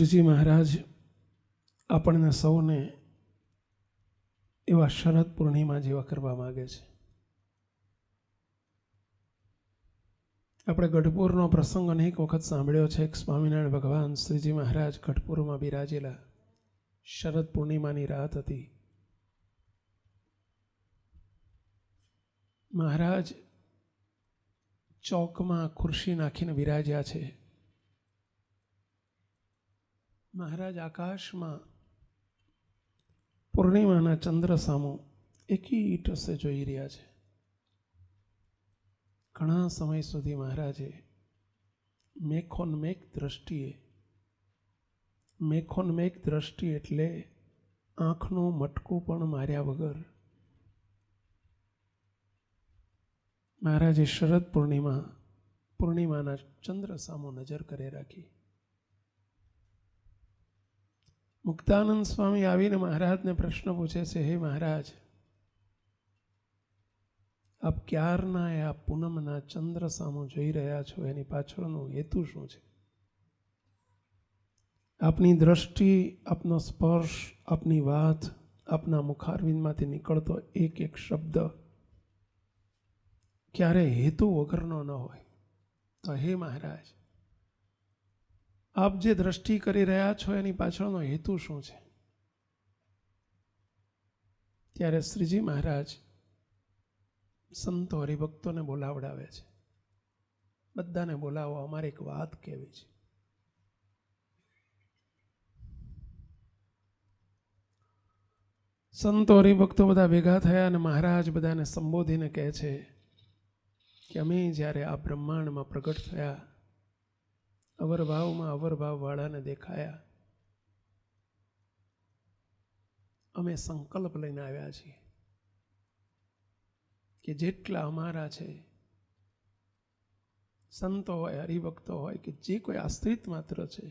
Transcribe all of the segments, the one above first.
શ્રીજી મહારાજ આપણને સૌને એવા શરદ પૂર્ણિમા જેવા કરવા માગે છે. આપણે ગઢપુરનો પ્રસંગ અનેક વખત સાંભળ્યો છે. સ્વામિનારાયણ ભગવાન શ્રીજી મહારાજ ગઢપુરમાં બિરાજેલા. શરદ પૂર્ણિમાની રાત હતી. મહારાજ ચોકમાં ખુરશી નાખીને બિરાજ્યા છે. મહારાજ આકાશમાં પૂર્ણિમાના ચંદ્ર સામું એકી ટસે જોઈ રહ્યા છે. ઘણા સમય સુધી મહારાજે મેઘોન્મેઘ દ્રષ્ટિએ એટલે આંખનું મટકું પણ માર્યા વગર મહારાજે શરદ પૂર્ણિમાના ચંદ્ર સામો નજર કરે રાખી. મુક્તાનંદ સ્વામી આવીને મહારાજને પ્રશ્ન પૂછે છે, હે મહારાજ, આપ ક્યારના આ પૂનમના ચંદ્ર સામો જોઈ રહ્યા છો, એની પાછળનો હેતુ શું છે? આપની દ્રષ્ટિ, આપનો સ્પર્શ, આપની વાત, આપના મુખારવિંદમાંથી નીકળતો એક એક શબ્દ ક્યારે હેતુ વગરનો ન હોય. તો હે મહારાજ, આપ જે દ્રષ્ટિ કરી રહ્યા છો એની પાછળનો હેતુ શું છે? ત્યારે શ્રીજી મહારાજ સંતો હરિભક્તોને બોલાવડાવે છે. બધાને બોલાવો, અમારે એક વાત કહેવી છે. સંતો હરિભક્તો બધા ભેગા થયા અને મહારાજ બધાને સંબોધીને કહે છે કે અમે જ્યારે આ બ્રહ્માંડમાં પ્રગટ થયા, અવરભાવમાં અવરભાવવાળાને દેખાયા, અમે સંકલ્પ લઈને આવ્યા છીએ કે જેટલા અમારા છે, સંતો હોય, હરિભક્તો હોય કે જે કોઈ આશ્રિત માત્ર છે,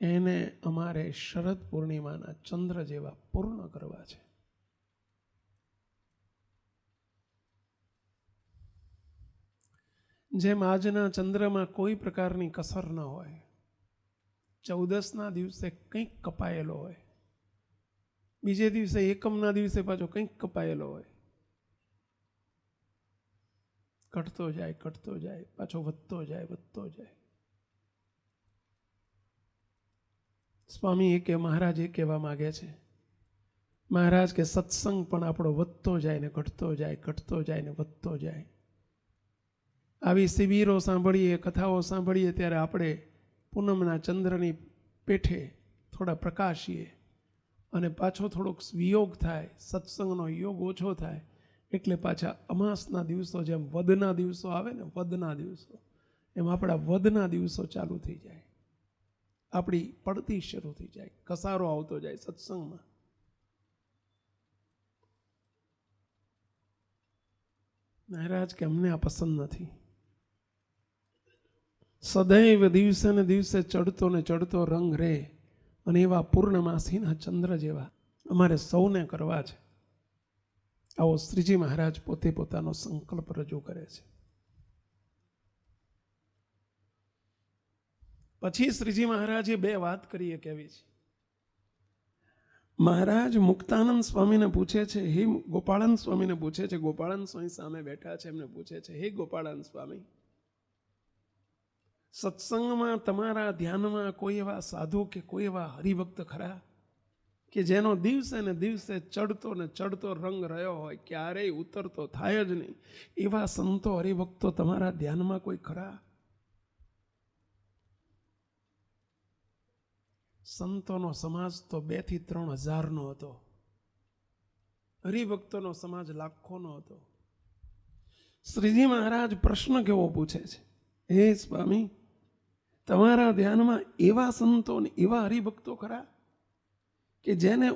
એને અમારે શરદ પૂર્ણિમાના ચંદ્ર જેવા પૂર્ણ કરવા છે. જેમ આજના ચંદ્રમાં કોઈ પ્રકારની કસર ન હોય, 14ના દિવસે કંઈક કપાયેલો હોય, બીજે દિવસે એકમના દિવસે પાછો કંઈક કપાયેલો હોય, ઘટતો જાય, પાછો વધતો જાય. સ્વામી કે મહારાજ એ કહેવા માગે છે, મહારાજ કે સત્સંગ પણ આપણો વધતો જાય ને ઘટતો જાય ને વધતો જાય. આવી શિબિરો સાંભળીએ, કથાઓ સાંભળીએ ત્યારે આપણે પૂનમના ચંદ્રની પેઠે થોડા પ્રકાશીએ અને પાછો થોડોક વિયોગ થાય, સત્સંગનો યોગ ઓછો થાય એટલે પાછા અમાસના દિવસો, જેમ વધના દિવસો આવે ને, વધના દિવસો, એમ આપણા વધના દિવસો ચાલુ થઈ જાય. આપણી પડતી શરૂ થઈ જાય, કસારો આવતો જાય સત્સંગમાં. મહારાજ કે અમને આ પસંદ નથી. સદૈવ દિવસે ને દિવસે ચડતો રંગ રે અને એવા પૂર્ણમાસીના ચંદ્ર જેવા અમારે સૌને કરવા છે. આવો શ્રીજી મહારાજ પોતે પોતાનો સંકલ્પ રજૂ કરે છે. પછી શ્રીજી મહારાજે બે વાત કરી કેવી છે. મહારાજ મુક્તાનંદ સ્વામીને પૂછે છે, હે ગોપાળાનંદ સ્વામીને પૂછે છે, ગોપાળાનંદ સ્વામી સામે બેઠા છે, એમને પૂછે છે, હે ગોપાળાનંદ સ્વામી, સત્સંગમાં તમારા ધ્યાનમાં કોઈ એવા સાધુ કે કોઈ એવા હરિભક્ત ખરા કે જેનો દિવસે ને દિવસે ચડતો રંગ રહ્યો હોય, ક્યારેય ઉતરતો થાય જ નહીં, એવા સંતો હરિભક્તો તમારા ધ્યાનમાં કોઈ ખરા? સંતોનો સમાજ તો 2 થી 3 હજારનો હતો, હરિભક્તોનો સમાજ લાખોનો હતો. શ્રીજી મહારાજ પ્રશ્ન કેવો પૂછે છે, હે સ્વામી, તમારા ધ્યાનમાં એવા સંતો ને એવા હરિભક્તો ખરા કે જેને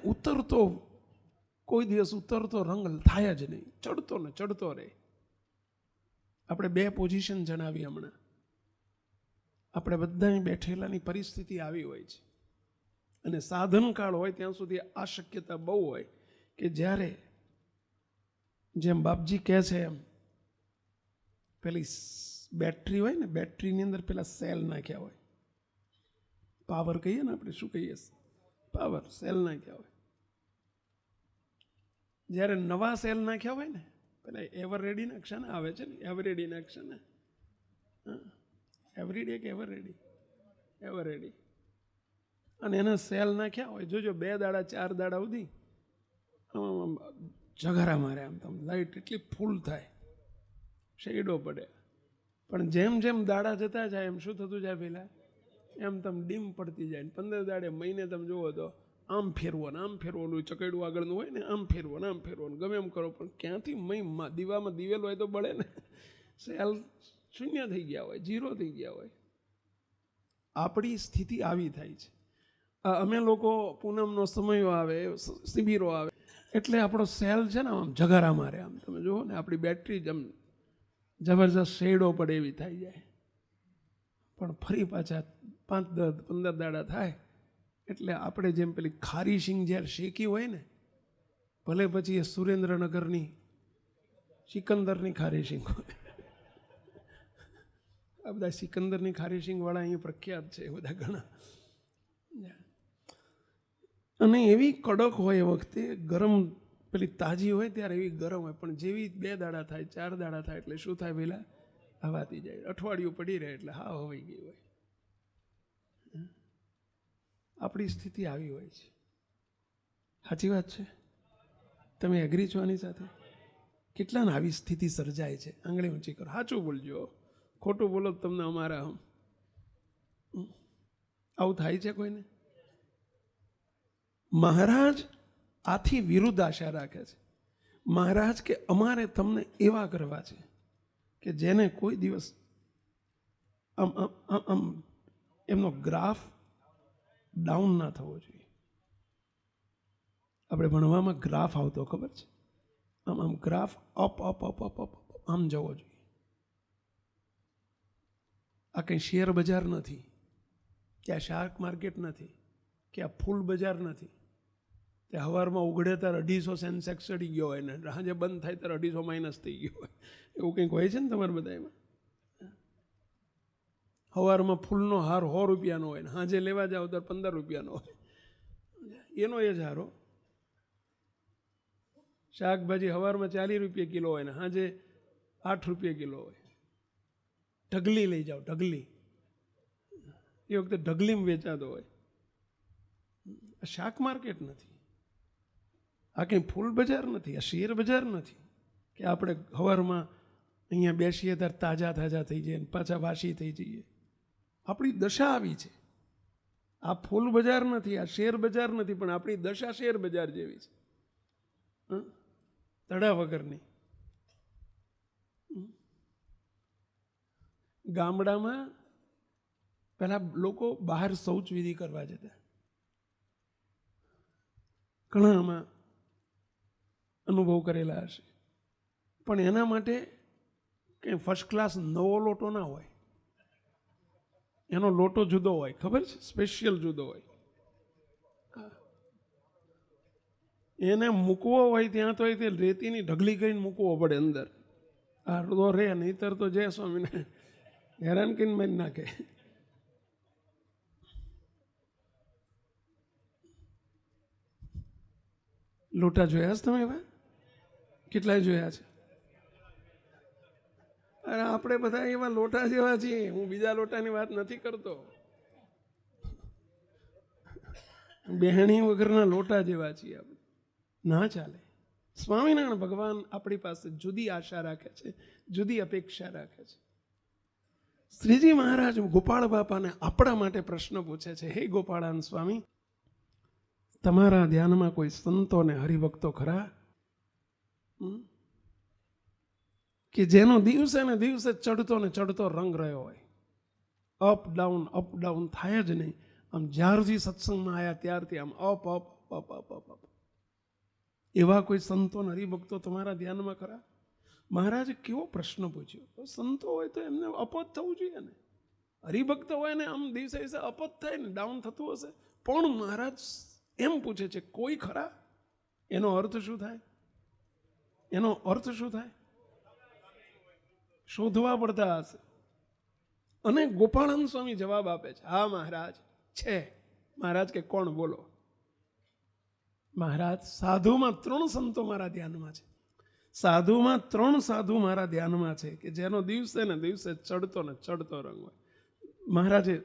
કોઈ દિવસ ઉતરતો રંગ થાય જ નહીં, ચડતો રહે? આપણે 2 પોઝિશન જણાવી હમણાં. આપણે બધા બેઠેલાની પરિસ્થિતિ આવી હોય છે અને સાધનકાળ હોય ત્યાં સુધી આ શક્યતા બહુ હોય કે જ્યારે જેમ બાપજી કહે છે એમ પેલી બેટરી હોય ને, બેટરીની અંદર પેલા સેલ નાખ્યા હોય, પાવર કહીએ ને આપણે, શું કહીએ? પાવર. સેલ નાખ્યા હોય. જ્યારે નવા સેલ નાખ્યા હોય ને, પેલા એવર રેડી નાખશે ને, આવે છે ને એવર રેડી નાખશે ને, એવરીડે કે એવર રેડી, એવર રેડી, અને એના સેલ નાખ્યા હોય, જોજો 2 દાડા 4 દાડા સુધી જગારા મારે, આમ તમે લાઈટ એટલી ફૂલ થાય, શેડો પડે. પણ જેમ જેમ દાડા જતા જાય એમ શું થતું જાય? પહેલાં એમ તમે ડીમ પડતી જાય. 15 દાડે મહિને તમે જુઓ તો આમ ફેરવો ને આમ ફેરવાનું, ચકેડું આગળનું હોય ને આમ ફેરવો ને આમ ફેરવાનું, ગમે એમ કરો, પણ ક્યાંથી દીવામાં દિવેલ હોય તો બળે ને. સેલ શૂન્ય થઈ ગયા હોય, 0 થઈ ગયા હોય. આપણી સ્થિતિ આવી થાય છે. અમે લોકો પૂનમનો સમયો આવે, શિબિરો આવે એટલે આપણો સેલ છે ને આમ જગારા મારે, આમ તમે જુઓ ને આપણી બેટરી જ આમ જબરજસ્ત શેડો પડે એવી થઈ જાય. પણ ફરી પાછા 5, 10, 15 દાડા થાય એટલે આપણે જેમ પેલી ખારી શીંગ જ્યારે શેકી હોય ને, ભલે પછી એ સુરેન્દ્રનગરની સિકંદરની ખારી શીંગ હોય, આ બધા સિકંદરની ખારી શીંગ વાળા અહીં પ્રખ્યાત છે બધા ઘણા, અને એવી કડક હોય એ વખતે, ગરમ પેલી તાજી હોય ત્યારે એવી ગરમ હોય, પણ જેવી 2 દાડા થાય 4 દાડા થાય એટલે શું થાય? પહેલા હવાતી જાય, અઠવાડિયું પડી રહે એટલે હા હવાઈ ગઈ હોય. આપણી સ્થિતિ આવી હોય છે. સાચી વાત છે? તમે એગ્રી છો આની સાથે? કેટલાને આવી સ્થિતિ સર્જાય છે? આંગળી ઊંચી કરો, સાચું બોલજો, ખોટું બોલો તમને અમારા આવું થાય છે કોઈને? મહારાજ આથી વિરુદ્ધ આશા રાખે છે. મહારાજ કે અમારે તમને એવા કરવા છે કે જેને કોઈ દિવસ આમ એમનો ગ્રાફ ડાઉન ના થવો જોઈએ. આપણે ભણવામાં ગ્રાફ આવતો ખબર છે? આમ graph up up up up up આમ જવો જોઈએ. આ કંઈ શેર બજાર નથી, કે આ શાર્ક માર્કેટ નથી, કે આ ફૂલ બજાર નથી. તે સવારમાં ઉઘડે ત્યારે 250 સેન્સેક્સ ચડી ગયો હોય ને સાંજે બંધ થાય ત્યારે 250 માઇનસ થઈ ગયો હોય, એવું કંઈક હોય છે ને તમારે બધા એમાં? સવારમાં ફૂલનો હાર 100 રૂપિયાનો હોય ને સાંજે લેવા જાવ તો 15 રૂપિયાનો હોય, એનો એ જ હારો. શાકભાજી સવારમાં 40 રૂપિયા કિલો હોય ને સાંજે 8 રૂપિયા કિલો હોય. ઢગલી લઈ જાઓ, ઢગલી, એ વખતે ઢગલીમાં વેચાતો હોય. આ શાક માર્કેટ નથી, આ કંઈ ફૂલ બજાર નથી, આ શેર બજાર નથી કે આપણે સવારમાં અહીંયા બેસીએ ત્યારે તાજા તાજા થઈ જઈએ ને પાછા વાસી થઈ જઈએ. આપણી દશા આવી છે. આ ફૂલ બજાર નથી, આ શેર બજાર નથી, પણ આપણી દશા શેર બજાર જેવી છે, તડા વગરની. ગામડામાં પેલા લોકો બહાર શૌચ વિધિ કરવા જતા, ઘણા આમાં અનુભવ કરેલા હશે, પણ એના માટે કંઈ ફર્સ્ટ ક્લાસ નવો લોટો ના હોય, એનો લોટો જુદો હોય, ખબર છે? સ્પેશિયલ જુદો હોય. એને મૂકવો હોય ત્યાં તો તે રેતીની ઢગલી કરીને મૂકવો પડે અંદર. આ તો રે, નહીતર તો જય સ્વામીને હેરાન કરીને મારી નાખે. લોટા જોયા છે તમે એવા? કેટલાય જોયા છે? અરે આપણે બધા એવા લોટા જેવા છીએ. હું બીજા લોટાની વાત નથી કરતો, બેહણી વગરના લોટા જેવા છીએ આપણે. ના ચાલે. સ્વામિનારાયણ ભગવાન આપણી પાસે જુદી આશા રાખે છે, જુદી અપેક્ષા રાખે છે. શ્રીજી મહારાજ ગોપાળ બાપાને આપણા માટે પ્રશ્ન પૂછે છે, હે ગોપાળાન સ્વામી, તમારા ધ્યાનમાં કોઈ સંતો ને હરિભક્તો ખરા કે જેનો દિવસે ને દિવસે ચડતો ને ચડતો રંગ રહ્યો હોય, અપ ડાઉન થાય જ નહીં? આમ જ્યારથી સત્સંગમાં આવ્યા ત્યારથી આમ up up up up up up. એવા કોઈ સંતો ને હરિભક્તો તમારા ધ્યાનમાં ખરા? મહારાજે કેવો પ્રશ્ન પૂછ્યો. સંતો હોય તો એમને અપત થવું જોઈએ ને, હરિભક્ત હોય ને આમ દિવસે દિવસે અપત થાય ને, ડાઉન થતું હશે. પણ મહારાજ એમ પૂછે છે, કોઈ ખરા? એનો અર્થ શું થાય? એનો અર્થ શું થાય? શોધવા પડતા હશે. અને ગોપાળાન સ્વામી જવાબ આપે છે, હા મહારાજ, છે. મહારાજ કે કોણ બોલો? મહારાજ સાધુમાં 3 સંતો મારા ધ્યાનમાં છે. સાધુમાં 3 સાધુ મારા ધ્યાનમાં છે કે જેનો દિવસે ને દિવસે ચડતો ને ચડતો રંગ હોય. મહારાજે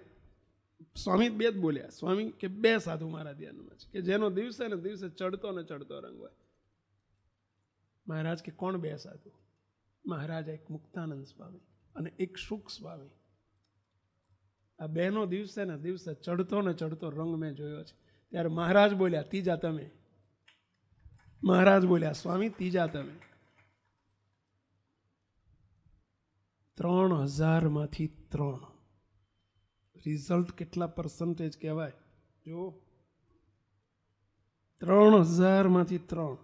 સ્વામી 2 જ બોલ્યા. સ્વામી કે 2 સાધુ મારા ધ્યાનમાં છે કે જેનો દિવસે ને દિવસે ચડતો ને ચડતો રંગ હોય. મહારાજ કે કોણ 2 સાધુ? મહારાજ એક મુક્તાનંદ સ્વામી અને એક શુક સ્વામી. આ 2નો દિવસે ને દિવસે ચડતો ને ચડતો રંગ મેં જોયો છે. ત્યારે મહારાજ બોલ્યા, ત્રીજા તમે. મહારાજ બોલ્યા, સ્વામી ત્રીજા તમે. 3000માંથી 3. રિઝલ્ટ કેટલા પર્સન્ટેજ કહેવાય જો. 3000માંથી 3.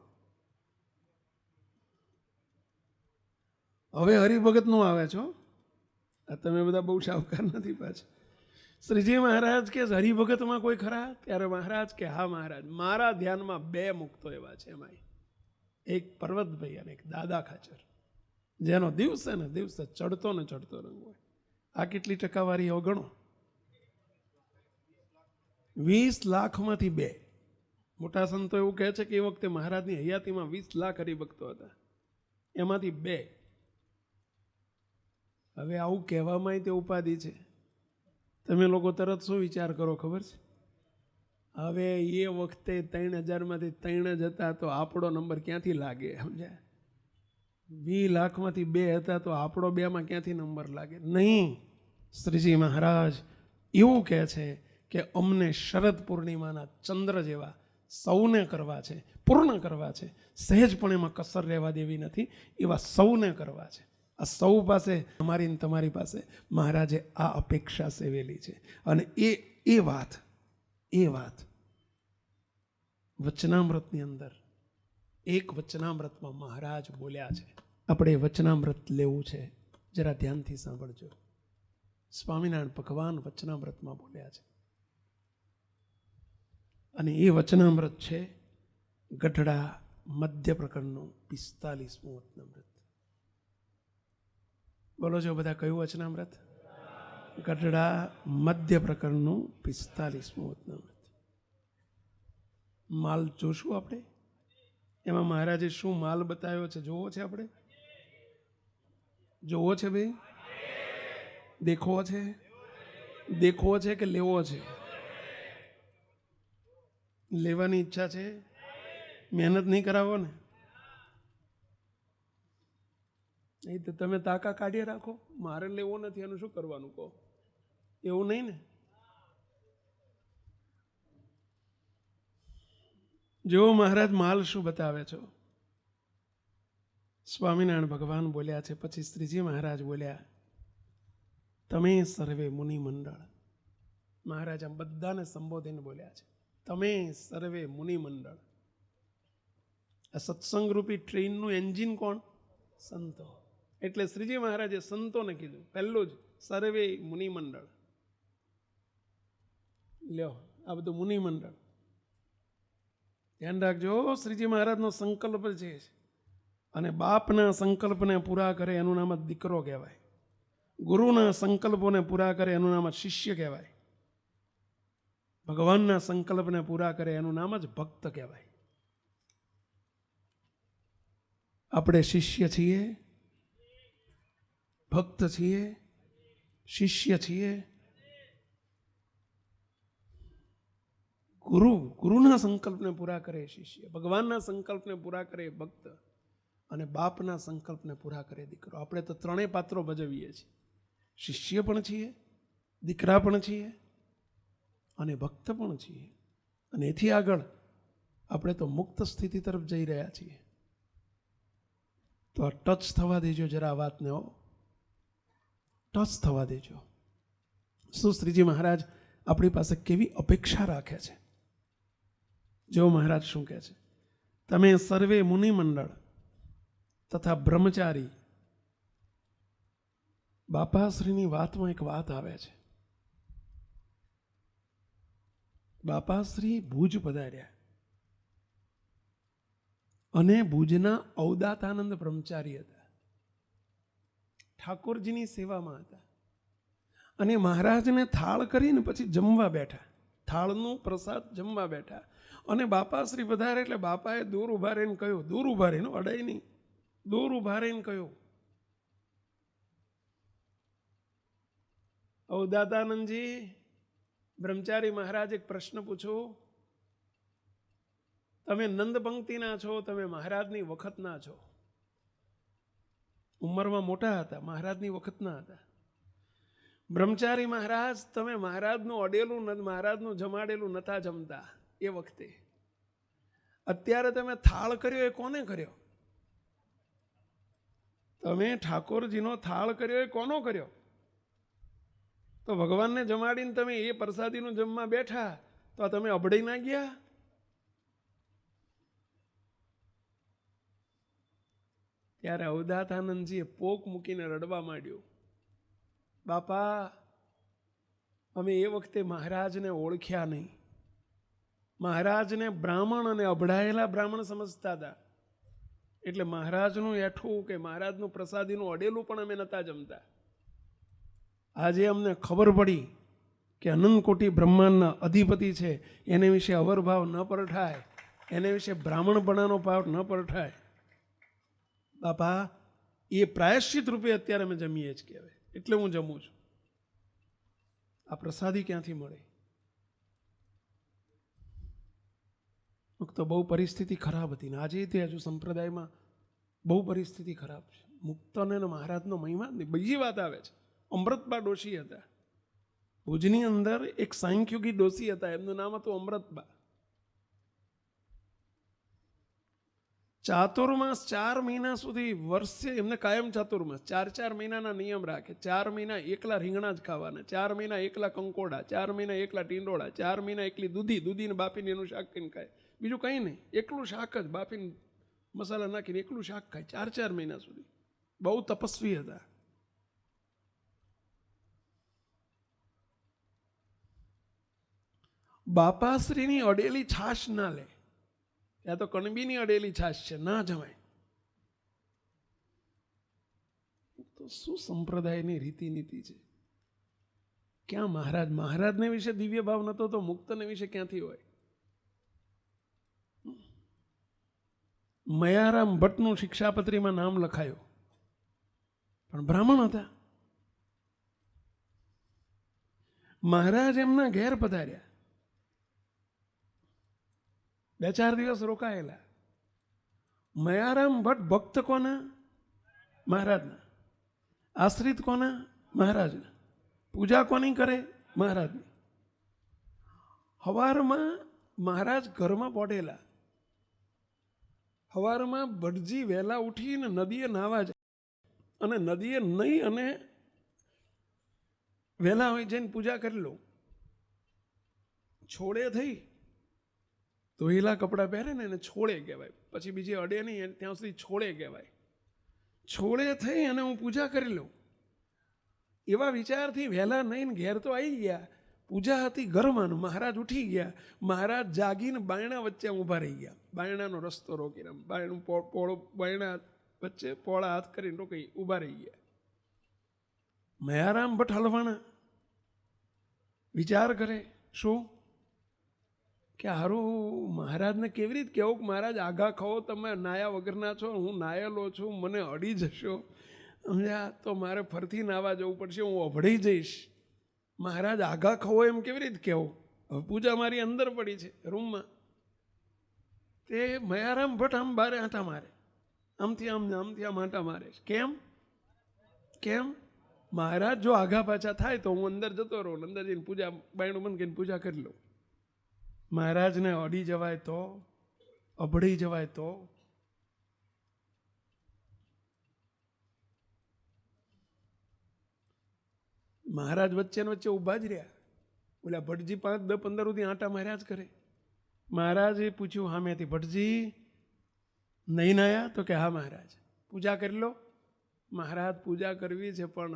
હવે હરિભગતનું આવે છો. આ તમે બધા બહુ શાહુકાર નથી પાછા. શ્રીજી મહારાજ કે હરિભગતમાં કોઈ ખરા? ત્યારે મહારાજ કે હા મહારાજ, મારા ધ્યાનમાં 2 મુક્તો એવા છે. એમાં એક પર્વતભાઈ અને એક દાદા ખાચર, જેનો દિવસે ને દિવસે ચડતો ને ચડતો રંગ હોય. આ કેટલી ટકાવારી ગણો? 20 લાખમાંથી 2. મોટા સંતો એવું કહે છે કે એ વખતે મહારાજની હયાતીમાં 20 લાખ હરિભક્તો હતા, એમાંથી 2. હવે આવું કહેવામાં તે ઉપાધિ છે. તમે લોકો તરત શું વિચાર કરો ખબર છે? હવે એ વખતે 3000માંથી 3 જ હતા તો આપણો નંબર ક્યાંથી લાગે? સમજ્યા? 20 લાખમાંથી 2 હતા તો આપણો 2માં ક્યાંથી નંબર લાગે? નહીં. શ્રીજી મહારાજ એવું કહે છે કે અમને શરદ પૂર્ણિમાના ચંદ્ર જેવા સૌને કરવા છે, પૂર્ણ કરવા છે. સહેજ પણ એમાં કસર રહેવા દેવી નથી. એવા સૌને કરવા છે. આ સૌ પાસે, અમારી ને તમારી પાસે મહારાજે આ અપેક્ષા સેવેલી છે. અને એ વાત વચનામૃતની અંદર, એક વચનામૃતમાં મહારાજ બોલ્યા છે. આપણે વચનામૃત લેવું છે, જરા ધ્યાનથી સાંભળજો. સ્વામિનારાયણ ભગવાન વચનામૃતમાં બોલ્યા છે. અને એ વચનામૃત છે ગઢડા મધ્ય પ્રકરણનું 45મું વચનામૃત. બોલો છો બધા, કયું વચનામૃત? ગઢડા મધ્ય પ્રકરણનું 45મું વચનામૃત. માલ જોશું આપણે. એમાં મહારાજે શું માલ બતાવ્યો છે જોવો છે આપણે? જોવો છે ભાઈ? દેખવો છે? દેખવો છે કે લેવો છે? લેવાની ઈચ્છા છે? મહેનત નહીં કરાવો ને? નહીં તો તમે તાકા કાઢી રાખો. મારે લેવો નથી, એનું શું કરવાનું કહો? એવું નહીં ને? જો મહારાજ માલ શું બતાવે છો. સ્વામિનારાયણ ભગવાન બોલ્યા છે, પછી શ્રીજી મહારાજ બોલ્યા, તમે સર્વે મુનિ મંડળ. મહારાજ આમ બધાને સંબોધીને બોલ્યા છે, તમે સર્વે મુનિ મંડળ. આ સત્સંગ રૂપી ટ્રેનનું એન્જિન કોણ? સંતો. એટલે શ્રીજી મહારાજે સંતોને કીધું પહેલું જ, સર્વે મુનિ મંડળ. લ્યો, આ બધું મુનિ મંડળ. ધ્યાન રાખજો, શ્રીજી મહારાજનો સંકલ્પ છે. અને બાપના સંકલ્પને પૂરા કરે એનું નામ જ દીકરો કહેવાય. ગુરુના સંકલ્પોને પૂરા કરે એનું નામ જ શિષ્ય કહેવાય. ભગવાનના સંકલ્પને પૂરા કરે એનું નામ જ ભક્ત કહેવાય. આપણે શિષ્ય છીએ, ભક્ત છીએ, શિષ્ય છીએ. ગુરુના સંકલ્પને પૂરા કરે શિષ્ય, ભગવાનના સંકલ્પને પૂરા કરે ભક્ત, અને બાપના સંકલ્પને પૂરા કરે દીકરો. આપણે તો 3 પાત્રો ભજવીએ છીએ. શિષ્ય પણ છીએ, દીકરા પણ છીએ, અને ભક્ત પણ છીએ. અને એથી આગળ આપણે તો મુક્ત સ્થિતિ તરફ જઈ રહ્યા છીએ. તો આ ટચ થવા દેજો જરા આ વાતને. ટચ થવા દેજો. શું શ્રીજી મહારાજ આપણી પાસે કેવી અપેક્ષા રાખે છે. જો મહારાજ શું કહે છે, તમે સર્વે મુનિ મંડળ તથા બ્રહ્મચારી. બાપાશ્રીની વાતમાં એક વાત આવે છે. બાપાશ્રી ભુજ પધાર્યા અને ભુજના ઔદાતાનંદ બ્રહ્મચારી હતા, ઠાકોરજીની સેવામાં હતા. અને મહારાજને થાળ કરીને પછી જમવા બેઠા. થાળનું પ્રસાદ જમવા બેઠા અને બાપાશ્રી પધારે એટલે બાપાએ દૂર ઊભા રહીને કહ્યું, દૂર ઊભા રહીને, અડાઈ નહીં, દૂર ઊભા રહીને કહ્યું, અવદાતાનંદજી, બ્રહ્મચારી મહારાજ એક પ્રશ્ન પૂછું. તમે નંદ પંક્તિના છો, તમે મહારાજની વખતના છો. ઉંમરમાં મોટા હતા, મહારાજની વખતના હતા. બ્રહ્મચારી મહારાજ, તમે મહારાજનું અડેલું, મહારાજનું જમાડેલું નતા જમતા એ વખતે. અત્યારે તમે થાળ કર્યો એ કોને કર્યો? તમે ઠાકોરજીનો થાળ કર્યો એ કોનો કર્યો? તો ભગવાનને જમાડીને તમે એ પ્રસાદીનું જમવા બેઠા તો તમે અબડાઈ ના ગયા? ત્યારે અવધાતાનંદજીએ પોક મૂકીને રડવા માંડ્યું. બાપા, અમે એ વખતે મહારાજને ઓળખ્યા નહીં. મહારાજને બ્રાહ્મણ અને અભડાયેલા બ્રાહ્મણ સમજતા હતા. એટલે મહારાજનું એઠું કે મહારાજનું પ્રસાદીનું અડેલું પણ અમે નહોતા જમતા. આજે અમને ખબર પડી કે અનંત કોટી બ્રહ્માંડના અધિપતિ છે, એને વિશે અવરભાવ ન પરઠાય, એને વિશે બ્રાહ્મણપણાનો ભાવ ન પરઠાય. બાપા, એ પ્રાયશ્ચિત રૂપે અત્યારે અમે જમીએ જ કહેવાય, એટલે હું જમું છું. આ પ્રસાદી ક્યાંથી મળે? તો બહુ પરિસ્થિતિ ખરાબ હતી ને આજે તે હજુ સંપ્રદાયમાં બહુ પરિસ્થિતિ ખરાબ છે. મુક્તને મહારાજનો મહિમા નહીં. બીજી વાત આવે છે, અમૃતબા ડોશી હતા ભુજની અંદર, એક સાંખ્યોગી ડોશી હતા, એમનું નામ હતું અમૃતબા. ચાતુર્માસ 4 મહિના સુધી, વર્ષે એમને કાયમ ચાતુર્માસ, 4 મહિનાના નિયમ રાખે. 4 મહિના એકલા રીંગણા જ ખાવાના, 4 મહિના એકલા કંકોડા, 4 મહિના એકલા ટીંડોળા, 4 મહિના એકલી દૂધીને બાફીને એનું શાક કરીને ખાય, બીજું કંઈ નહીં, એકલું શાક જ બાફીને મસાલા નાખીને એકલું શાક ખાય 4 મહિના સુધી. બહુ તપસ્વી હતા. બાપાશ્રીની અડેલી છાશ ના લે, ત્યાં તો કણબીની અડેલી છાશ છે, ના જમાય. તો શું સંપ્રદાયની રીતિ નીતિ છે? ક્યાં મહારાજને વિશે દિવ્ય ભાવ નતો તો મુક્તને વિશે ક્યાંથી હોય? મયારામ ભટ્ટનું શિક્ષાપત્રીમાં નામ લખાયું, પણ બ્રાહ્મણ હતા. મહારાજ એમના ઘેર પધાર્યા, 2-4 દિવસ રોકાયેલા. મયારામ ભટ્ટ ભક્ત કોના? મહારાજના. આશ્રિત કોના? મહારાજના. પૂજા કોની કરે? મહારાજની. હવારમાં મહારાજ ઘરમાં પડેલા. હવારમાં ભટજી વહેલા ઉઠીને નદીએ નાવા જાય અને નદીએ નહીં અને વહેલા હોય જઈને પૂજા કરી લો. છોડે થઈ ધોયેલા કપડાં પહેરે ને એને છોડે કહેવાય. પછી બીજી અડે નહીં ત્યાં સુધી છોડે કહેવાય. છોડે થઈ અને હું પૂજા કરી લઉં એવા વિચારથી વહેલા નહીં ઘેર તો આવી ગયા. પૂજા હતી ઘરમાં, મહારાજ ઉઠી ગયા. મહારાજ જાગીને બાયણા વચ્ચે ઊભા રહી ગયા. બાયણાનો રસ્તો રોકીને બાયણું બાયણા વચ્ચે પોળા હાથ કરીને રોકી ઊભા રહી ગયા. મયારામ ભટ્ટ હલવાણા વિચાર કરે, શું કે હારું મહારાજને કેવી રીતે કહેવું કે મહારાજ આગા ખો, તમે નાયા વગરના છો, હું નાયેલો છું, મને અડી જશો, સમજ્યા? તો મારે ફરથી નાવા જવું પડશે, હું અભડાઈ જઈશ. મહારાજ આગા ખવો એમ કેવી રીતે કહેવું? હવે પૂજા મારી અંદર પડી છે રૂમમાં. તે મયારામ ભટ્ટ આમ બારે આંટા મારે, આમથી આમ આંટા મારે. કેમ? મહારાજ જો આગા પાછા થાય તો હું અંદર જતો રહું, અંદર જઈને પૂજા બાયણું બંધ કરીને પૂજા કરી લઉં. મહારાજને અડી જવાય તો, અભડી જવાય તો? મહારાજ વચ્ચે ઊભા જ રહ્યા. ઓલા ભટજી 5-10-15 સુધી આંટા માર્યા જ કરે. મહારાજે પૂછ્યું સામેથી, ભટજી નહીં નાયા? તો કે હા મહારાજ. પૂજા કરી લો. મહારાજ પૂજા કરવી છે, પણ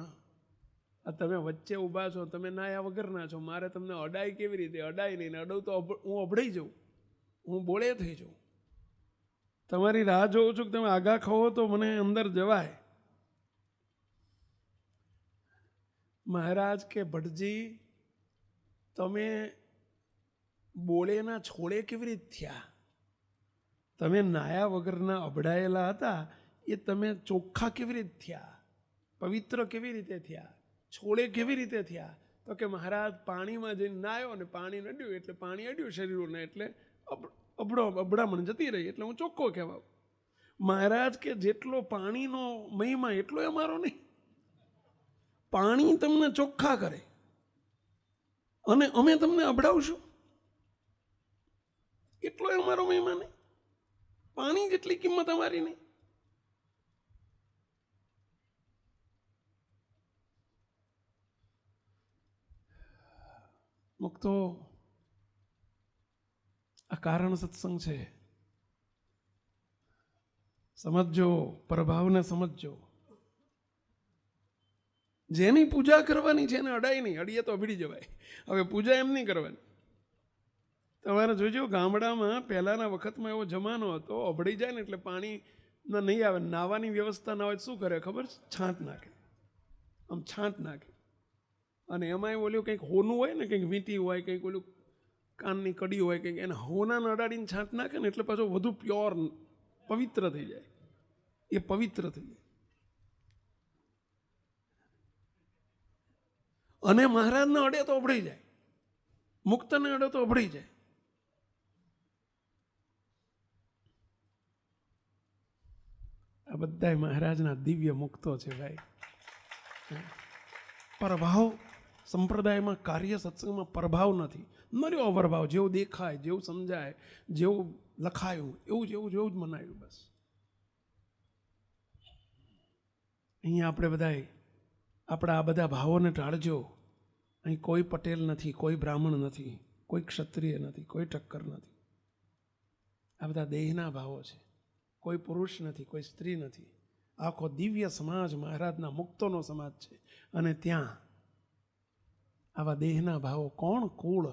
આ તમે વચ્ચે ઊભા છો, તમે નાયા વગરના છો, મારે તમને અડાય કેવી રીતે? અડાય નહીં, અડવું તો હું અભડાઈ જાઉં, હું બોળે થઈ જાઉં. તમારી રાહ જોઉં છું કે તમે આગા ખો તો મને અંદર જવાય. મહારાજ કે ભટજી તમે બોળેના છોડે કેવી રીતે થયા? તમે નાયા વગરના અબડાયેલા હતા એ તમે ચોખ્ખા કેવી રીતે થયા? પવિત્ર કેવી રીતે થયા? છોડે કેવી રીતે થયા? તો કે મહારાજ પાણીમાં જઈને નાયો ને પાણી અડ્યું એટલે પાણી અડ્યું શરીરોને એટલે અબડામણ જતી રહી એટલે હું ચોખ્ખો કહેવાઉં. મહારાજ કે જેટલો પાણીનો મહિમા એટલો અમારો નહીં. પાણી તમને ચોખ્ખા કરે અને અમે તમને અબડાવશું એટલો અમારો મહિમા નહીં. પાણી જેટલી કિંમત અમારી નહીં. મુક્તો આ કારણ સત્સંગ છે. સમજજો, પ્રભાવને સમજજો. જેની પૂજા કરવાની છે એને અડાય નહીં. અડીએ તો અભડી જવાય. હવે પૂજા એમ નહીં કરવાની. તમારે જોજો ગામડામાં પહેલાના વખતમાં એવો જમાનો હતો, અભડી જાય ને એટલે પાણી નહીં આવે, નાવાની વ્યવસ્થા ના હોય શું કરે ખબર? છાંટ નાખે. આમ છાંટ નાખે અને એમાં ઓલું કંઈક હોનું હોય ને, કંઈક વીંટી હોય, કંઈક ઓલું કાનની કડી હોય, કંઈક એને હોનાને અડાડીને છાંટ નાખે ને એટલે પાછો વધુ પ્યોર પવિત્ર થઈ જાય. એ પવિત્ર થઈ જાય. અને મહારાજને અડે તો અભડાઈ જાય, મુક્તને અડે તો અભડાઈ જાય. આ બધા મહારાજના દિવ્ય મુક્તો છે ભાઈ. પ્રભાવ સંપ્રદાયમાં, કાર્ય સત્સંગમાં પ્રભાવ નથી, મર્યો અવરભાવ. જેવું દેખાય, જેવું સમજાય, જેવું લખાયું એવું જેવું જ મનાયું. બસ અહીંયા આપણે બધાય આપણા આ બધા ભાવોને ટાળજો. અહીં કોઈ પટેલ નથી, કોઈ બ્રાહ્મણ નથી, કોઈ ક્ષત્રિય નથી, કોઈ ટક્કર નથી. આ બધા દેહના ભાવો છે. કોઈ પુરુષ નથી, કોઈ સ્ત્રી નથી. આખો દિવ્ય સમાજ મહારાજના મુક્તોનો સમાજ છે. અને ત્યાં આવા દેહના ભાવો, કોણ કુળ?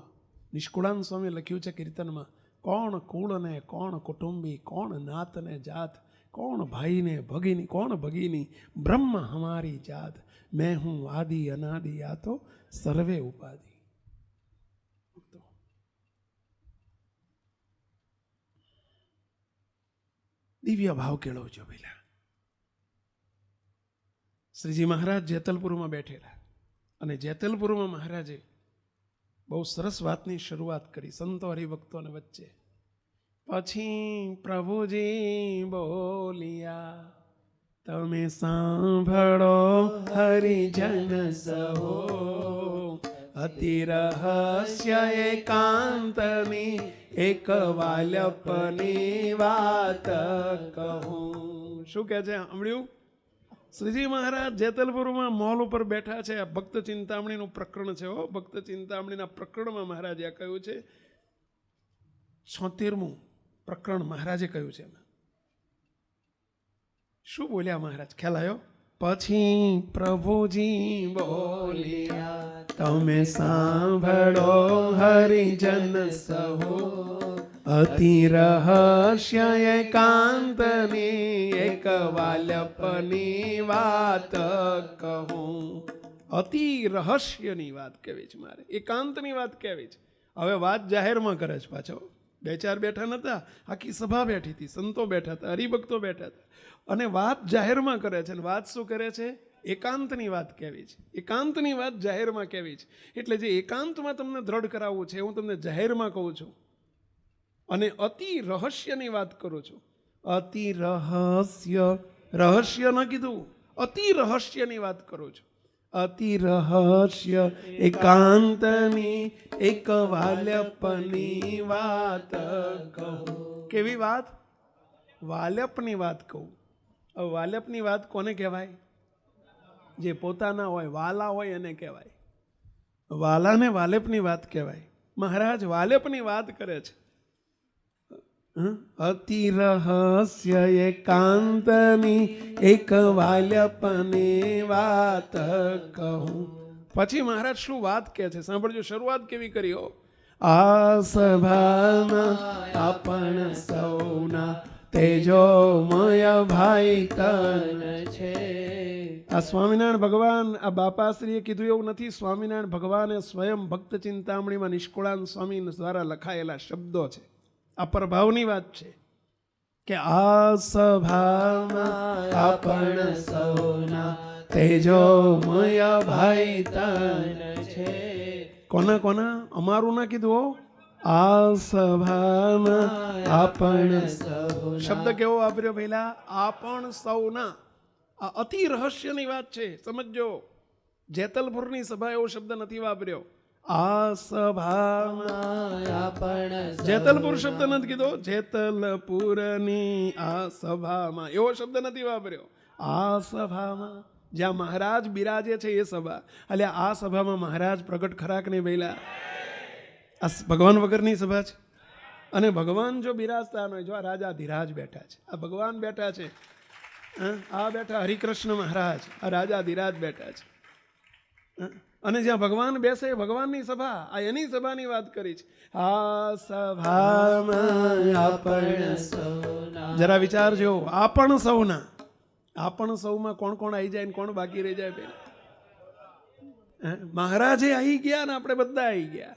નિષ્કુળાન સ્વામી લખ્યું છે કીર્તનમાં, કોણ કુળ ને કોણ કુટુંબી, કોણ નાત ને જાત, કોણ ભાઈ ને ભગીની, કોણ ભગીની, બ્રહ્મ હમારી જાત, મેં હું આદિ અનાદિ આ તો સર્વે ઉપાધિ. દિવ્ય ભાવ કેળવજો પેલા. શ્રીજી મહારાજ જેતલપુરમાં બેઠેલા અને જેતલપુરમાં મહારાજે બહુ સરસ વાતની શરૂઆત કરી સંતો હરિભક્તોને વચ્ચે. પછી પ્રભુજી બોલિયા, તમે સાંભળો હરિજન સહો, અતિ રહસ્ય એકાંતની એક વાલ્યપની વાત કહું. શું કહે છે સાંભળ્યું? શ્રીજી મહારાજ જેતલપુરમાં મોલ ઉપર બેઠા છે. આ ભક્ત ચિંતામણીનું પ્રકરણ છે. ભક્ત ચિંતામણીના પ્રકરણમાં મહારાજે આ કહ્યું છે. 76મું પ્રકરણ મહારાજે કહ્યું છે. શું બોલ્યા મહારાજ ખ્યાલ આવ્યો? પછી પ્રભુજી બોલ્યા, તમે સાંભળો હરિજન સહો, અતિ રહસ્ય એકાંતની એક વાલ્યપની વાત કહું. અતિ રહસ્યની વાત કહેવી છે મારે, એકાંતની વાત કહેવી છે. હવે વાત જાહેરમાં કરે છે પાછો. 2-4 બેઠા નતા, આખી સભા બેઠી હતી, સંતો બેઠા હતા, હરિભક્તો બેઠા હતા અને વાત જાહેરમાં કરે છે. અને વાત શું કરે છે? એકાંતની વાત કહેવી છે. એકાંતની વાત જાહેરમાં કહેવી છે. એટલે જે એકાંતમાં તમને દ્રઢ કરાવવું છે હું તમને જાહેરમાં કહું છું. અને અતિ રહસ્યની વાત કરું છું. અતિ રહસ્ય, રહસ્ય ન કીધું, અતિ રહસ્યની વાત કરું છું. અતિ રહસ્ય એકાંતની એક વાલ્યપની વાત કહું. કેવી વાત? વાલ્યપની વાત કહું. હવે વાલ્યપની વાત કોને કહેવાય? જે પોતાના હોય, વાલા હોય એને કહેવાય. વાલાને વાલેપની વાત કહેવાય. મહારાજ વાલેપની વાત કરે છે. અતિ રહસ્ય એકાંતની એક વાલ્યપની વાત કહું. પછી મહારાજ શું વાત કહે છે સાંભળજો. શરૂઆત કેવી કરી હો? આ સભાના આપણ સૌના તેજોમય ભાઈ તન છે. આ સ્વામિનારાયણ ભગવાન, આ બાપાશ્રીએ કીધું એવું નથી. સ્વામિનારાયણ ભગવાને સ્વયં ભક્ત ચિંતામણીમાં નિષ્કુળાન સ્વામી દ્વારા લખાયેલા શબ્દો છે. આ પ્રભાવની વાત છે કે આ સભામાં આપણ સૌના તેજોમય ભાઈ તન છે. કોના કોના? અમારું ના કીધું હો. આ સભામાં આપણ સૌના. શબ્દ કેવો વાપર્યો પહેલા? આપણ સૌના. આ અતિ રહસ્યની વાત છે, સમજો. જેતલપુરની સભા એવો શબ્દ નથી વાપર્યો. આ સભામાં આપણ જેતલપુર શબ્દ નથી કીધો. જેતલપુરની આ સભામાં એવો શબ્દ નથી વાપર્યો. આ સભામાં જ્યાં મહારાજ બિરાજે છે એ સભા. એટલે આ સભામાં મહારાજ પ્રગટ ખરાક નહીં ભઈલા? આ ભગવાન વગરની સભા છે. અને ભગવાન જો બિરાજતા ન હોય, જો આ રાજા ધીરાજ બેઠા છે, આ ભગવાન બેઠા છે, આ બેઠા હરિકૃષ્ણ મહારાજ, આ રાજા ધીરાજ બેઠા છે. અને જ્યાં ભગવાન બેસે ભગવાનની સભા, આ એની સભાની વાત કરી છે. આ સભામાં આપણ સૌના. જરા વિચારજો, આપણ સૌના. આપણ સૌમાં કોણ કોણ આવી જાય ને કોણ બાકી રહી જાય? પેલા મહારાજે આવી ગયા ને આપણે બધા આવી ગયા.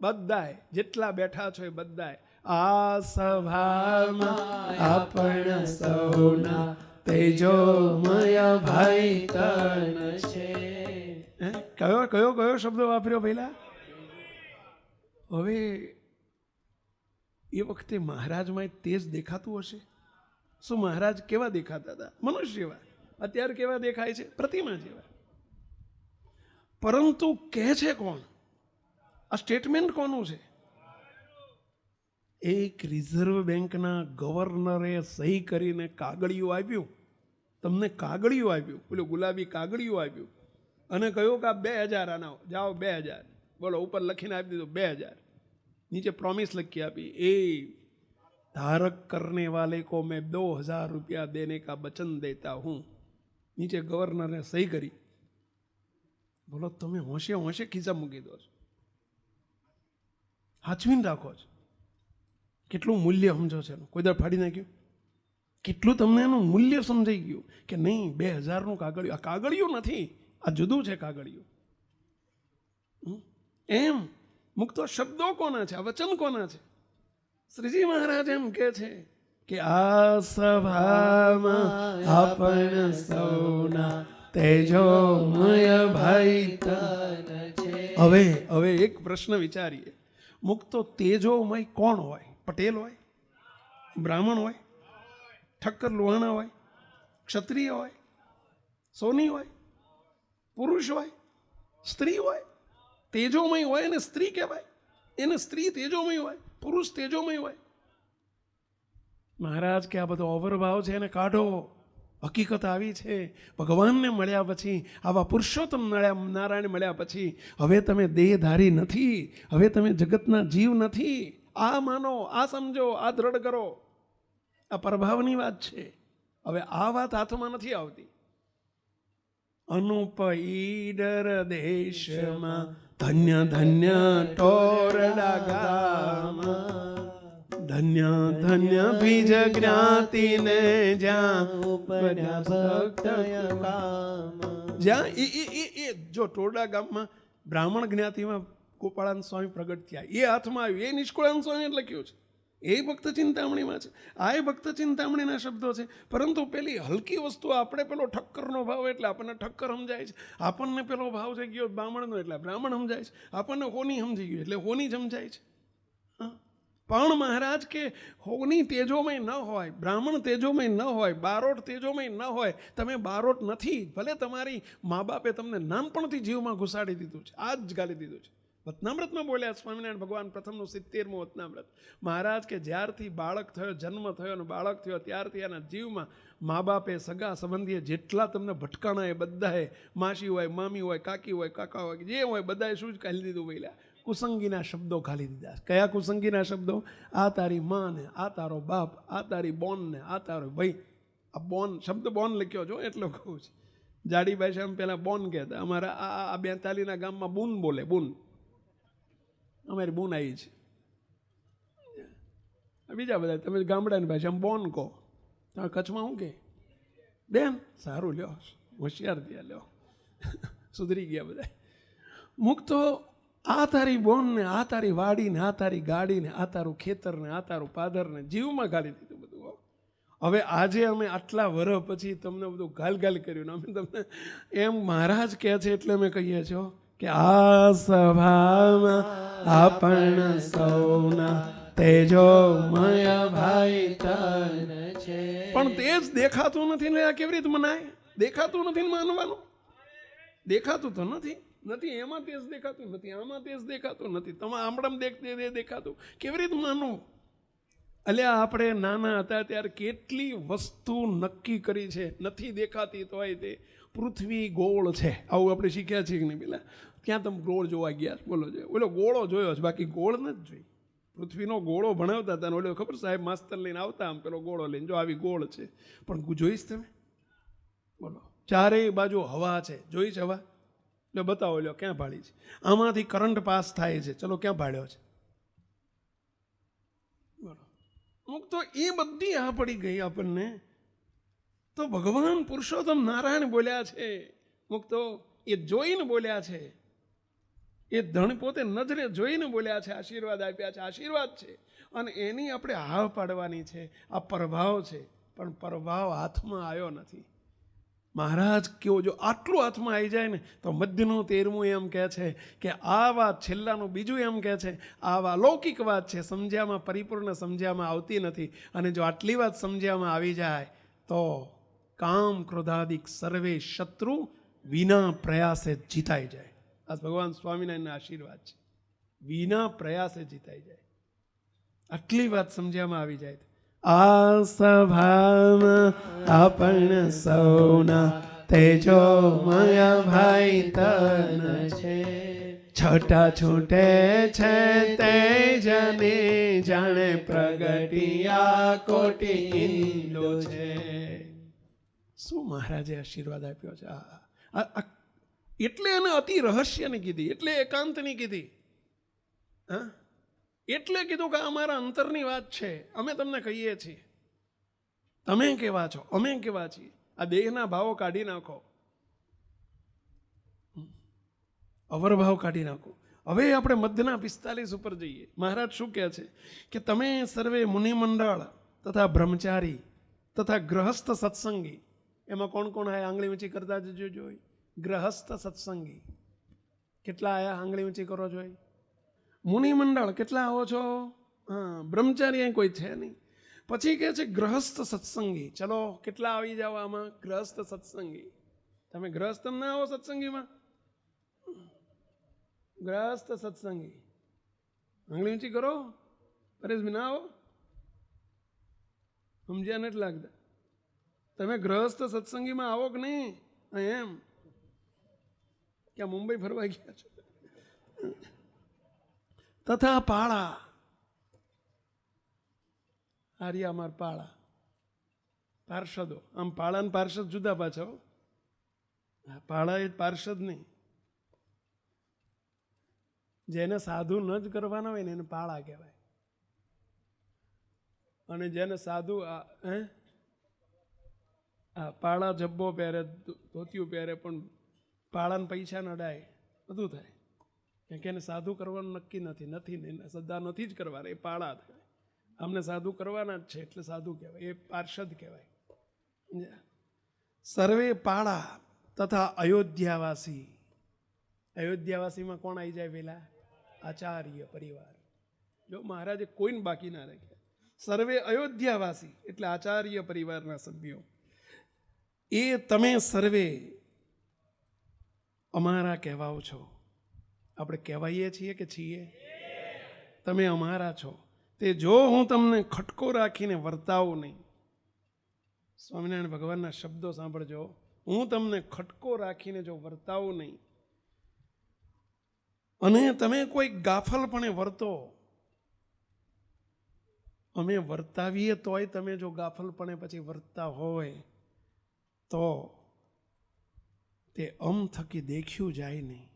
બધાય જેટલા બેઠા છો એ બધાય આ સભામાં આપણ સૌના તેજોમય ભાઈ તન છે. કયો કયો કયો શબ્દ વાપર્યો પહેલા? હવે એ વખતે મહારાજમાં તેજ દેખાતું હશે. શું મહારાજ કેવા દેખાતા હતા? મનુષ્ય જેવા. અત્યારે કેવા દેખાય છે? પ્રતિમા જેવા. પરંતુ કહે છે કોણ? આ સ્ટેટમેન્ટ કોનું છે? એક રિઝર્વ બેંકના ગવર્નરે સહી કરીને કાગળિયું આપ્યું. તમને કાગળિયું આપ્યું, પેલું ગુલાબી કાગળિયું આપ્યું, અને કહ્યું કે આ 2000 આના જાઓ 2000. બોલો, ઉપર લખીને આપી દીધું 2000. નીચે પ્રોમિસ લખી આપી, એ धारक करने वाले को मैं 2000 रुपया देने का वचन देता हूँ. નીચે ગવર્નરે સહી કરી. બોલો, તમે હોંશે હોંશે ખિસ્સા મૂકી દો છો, હાચવીને રાખો છો. કેટલું મૂલ્ય સમજો છે એનું? કોઈ દર ફાડી નાખ્યું? કેટલું તમને એનું મૂલ્ય સમજાઈ ગયું કે નહીં? 2000નું કાગળિયું. આ કાગળિયું નથી, આ જુદું છે કાગળિયું. એમ મુક્તો શબ્દો કોના છે? આ વચન કોના છે? શ્રીજી મહારાજ એમ કે છે કે આ સભામાં આપણ સૌના તેજોમય ભાઈ તન છે. હવે એક પ્રશ્ન વિચારીએ. મુક્તો તેજોમય કોણ હોય? પટેલ હોય, બ્રાહ્મણ હોય, ઠક્કર લોહાણા હોય, ક્ષત્રિય હોય, સોની હોય, પુરુષ હોય, સ્ત્રી હોય? તેજોમય હોય એને સ્ત્રી કહેવાય? એને સ્ત્રી તેજોમય હોય, પુરુષ તેજોમય હોય? મહારાજ કે આ બધો અવરભાવ છે એને કાઢો. હકીકત આવી છે, ભગવાનને મળ્યા પછી, આવા પુરુષોત્તમ નારાયણ મળ્યા પછી હવે તમે દેહધારી નથી, હવે તમે જગતના જીવ નથી. આ માનો, આ સમજો, આ દ્રઢ કરો. આ પ્રભાવની વાત છે. હવે આ વાત હાથમાં નથી આવતી. અનુપ ઈડર દેશમાં ધન્ય ધન્ય ટોરડા ગામ, ધન્ય ધન્ય બીજ જ્ઞાતિને જ્યાં ઉપજ્યા ભક્ત કામ. જ્યાં એ જો ટોરડા ગામમાં બ્રાહ્મણ જ્ઞાતિમાં ગોપાળાન સ્વામી પ્રગટ થયા, એ હાથમાં આવ્યું. એ નિષ્કુળાન સ્વામીએ લખ્યું છે. એ ભક્ત ચિંતામણીમાં છે. આ એ ભક્ત ચિંતામણીના શબ્દો છે. પરંતુ પેલી હલકી વસ્તુ, આપણે પેલો ઠક્કરનો ભાવ એટલે આપણને ઠક્કર સમજાય છે. આપણને પેલો ભાવ થઈ ગયો બ્રાહ્મણનો એટલે બ્રાહ્મણ સમજાય છે. આપણને હોની સમજી ગયું એટલે હોની સમજાય છે. પણ મહારાજ કે હોની તેજોમય ન હોય, બ્રાહ્મણ તેજોમય ન હોય, બારોટ તેજોમય ન હોય, તમે બારોટ નથી. ભલે તમારી મા બાપે તમને નાનપણથી જીવમાં ઘુસાડી દીધું છે, આ જ ગાલી દીધું છે. વતનામૃતમાં બોલ્યા સ્વામિનારાયણ ભગવાન પ્રથમનું 70મું વતનામૃત. મહારાજ કે જ્યારથી બાળક થયો, જન્મ થયો અને બાળક થયો, ત્યારથી એના જીવમાં મા બાપે, સગા સંબંધીએ જેટલા તમને ભટકાણા એ બધાએ, માસી હોય, મામી હોય, કાકી હોય, કાકા હોય, જે હોય બધાએ શું જ કાઢી દીધું? વહેલા કુસંગીના શબ્દો ખાલી દીધા. કયા કુસંગીના શબ્દો? આ તારી માં ને, આ તારો બાપ, આ તારી બોન ને, આ તારો ભાઈ. આ બોન શબ્દ બોન લખ્યો છો એટલો કહું છું. જાડી ભાષામાં પહેલાં બોન કહેતા. અમારા આ 42ના ગામમાં બૂન બોલે. બૂન, અમારી બૂન આવી છે. બીજા બધા તમે ગામડાની ભાષામાં બોન કહો. તમે કચ્છમાં શું કે બેન સારું લ્યો, હોશિયાર થયા લ્યો, સુધરી ગયા બધા. મુક્તો આ તારી બોન ને આ તારી વાડી ને આ તારી ગાડી ને આ તારું ખેતર ને આ તારું પાદર ને જીવમાં ગાલી દીધું બધું. હવે આજે અમે આટલા વર્ષ પછી તમને બધું ગાલ કર્યું ને અમે તમને એમ મહારાજ કહે છે એટલે અમે કહીએ છીએ કે આ સભામાં આપણ સૌના તેજોમય ભાઈ તન છે. પણ તે જ દેખાતું નથી ને આ કેવી રીતે મનાય? દેખાતું નથી ને માનવાનું? દેખાતું તો નથી એમાં તેજ દેખાતું નથી, આમાં તેજ દેખાતું નથી, તમે આમળમ દેખાતું, કેવી રીતે માનવું? અલ્યા આપણે નાના હતા ત્યારે કેટલી વસ્તુ નક્કી કરી છે, નથી દેખાતી તો તે પૃથ્વી ગોળ છે આવું આપણે શીખ્યા છીએ કે નહીં? પેલા ક્યાં તમે ગોળ જોવા ગયા બોલો છે? ઓલો ગોળો જોયો છે, બાકી ગોળ નથી જોઈ. પૃથ્વીનો ગોળો ભણાવતા હતા ને ઓલો ખબર સાહેબ માસ્તર લઈને આવતા આમ પેલો ગોળો લઈને, જો આવી ગોળ છે, પણ જોઈશ તમે? બોલો, ચારેય બાજુ હવા છે, જોઈશ હવા? એટલે બતાવો લ્યો ક્યાં ભાળી છે? આમાંથી કરંટ પાસ થાય છે, ચલો ક્યાં ભાળ્યો છે? બોલો. અમુક તો એ બધી આ પડી ગઈ આપણને. તો ભગવાન પુરુષોત્તમ નારાયણ બોલ્યા છે, અમુક તો એ જોઈને બોલ્યા છે, એ ધણ પોતે નજરે જોઈને બોલ્યા છે, આશીર્વાદ આપ્યા છે, આશીર્વાદ છે, અને એની આપણે હાવ પાડવાની છે. આ પ્રભાવ છે, પણ પ્રભાવ હાથમાં આવ્યો નથી. મહારાજ કેવો જો આટલું હાથમાં આવી જાય ને તો મધ્યનું 13મું એમ કહે છે કે આ વાત, છેલ્લાનું બીજું એમ કહે છે આ લૌકિક વાત છે, સમજ્યામાં પરિપૂર્ણ સમજ્યામાં આવતી નથી. અને જો આટલી વાત સમજ્યામાં આવી જાય તો કામ ક્રોધાદિક સર્વે શત્રુ વિના પ્રયાસે જીતાઈ જાય. આ ભગવાન સ્વામિનારાયણના આશીર્વાદ છે, વિના પ્રયાસે જીતાઈ જાય. આટલી વાત સમજ્યામાં આવી જાય. આ સભામાં આપણ સૌના તેજોમય ભાઈ તન છે. છટા છૂટે છે તેજને જાણે પ્રગટિયા કોટી ઇંદુ છે. શું મહારાજે આશીર્વાદ આપ્યો છે! એટલે એને અતિ રહસ્યની કીધી, એટલે એકાંતની કીધી. હા, એટલે કીધું કે અમારા અંતરની વાત છે, અમે તમને કહીએ છીએ. તમે કેવા છો, અમે કેવા છીએ, આ દેહના ભાવો કાઢી નાખો, અવરભાવ કાઢી નાખો. હવે આપણે મધ્યના 45 ઉપર જઈએ. મહારાજ શું કહે છે કે તમે સર્વે મુનિમંડળ તથા બ્રહ્મચારી તથા ગ્રહસ્થ સત્સંગી. એમાં કોણ કોણ આયા? આંગળી ઊંચી કરતા જજો જોઈ. ગ્રહસ્થ સત્સંગી કેટલા આયા? આંગળી ઊંચી કરો જોઈ. મુનિમંડળ કેટલા આવો છો? હા, બ્રહ્મચારી અહીં કોઈ છે નહીં. પછી કહે છે ગ્રહસ્થ સત્સંગી. ચલો કેટલા આવી જાવ આમાં? ગ્રહસ્થ સત્સંગી. તમે ગ્રહસ્થ ના આવો સત્સંગીમાં? ગ્રહસ્થ સત્સંગી આંગળી ઊંચી કરો. પરેશભાઈ ના આવો? સમજ્યા નથી લાગતા. તમે ગ્રહસ્થ સત્સંગીમાં આવો કે નહીં? એમ ક્યાં મુંબઈ ફરવા ગયા છો? તથા પાળા. આર્યા અમાર પાળા પાર્ષદો. આમ પાળા ને પાર્ષદ જુદા પાછો. પાળા એ પાર્ષદ નહીં. જેને સાધુ ન જ કરવાના હોય ને એને પાળા કહેવાય. અને જેને સાધુ પાળા જબ્બો પહેરે, ધોતિયું પહેરે, પણ પાળાને પૈસા નડાય, બધું થાય. કે એને સાધુ કરવાનું નક્કી નથી ને શ્રદ્ધા નથી જ કરવાના, એ પાળા થાય. અમને સાધુ કરવાના જ છે એટલે સાધુ કહેવાય, એ પાર્ષદ કહેવાય. સર્વે પાળા તથા અયોધ્યાવાસી. અયોધ્યાવાસીમાં કોણ આવી જાય પેલા? આચાર્ય પરિવાર. જો મહારાજે કોઈને બાકી ના રાખ્યા. સર્વે અયોધ્યાવાસી એટલે આચાર્ય પરિવારના સભ્યો. એ તમે સર્વે અમારા કહેવાઓ છો. આપણે કહેવાઈએ છીએ કે છીએ? તમે અમારા છો. તે જો હું તમને ખટકો રાખીને વર્તાવું નહીં. સ્વામિનારાયણ ભગવાનના શબ્દો સાંભળજો. હું તમને ખટકો રાખીને જો વર્તાવું નહીં અને તમે કોઈ ગાફલપણે વર્તો, અમે વર્તાવીએ તોય તમે જો ગાફલપણે પછી વર્તતા હોય તો તે થકી દેખ્યું જાય નહીં.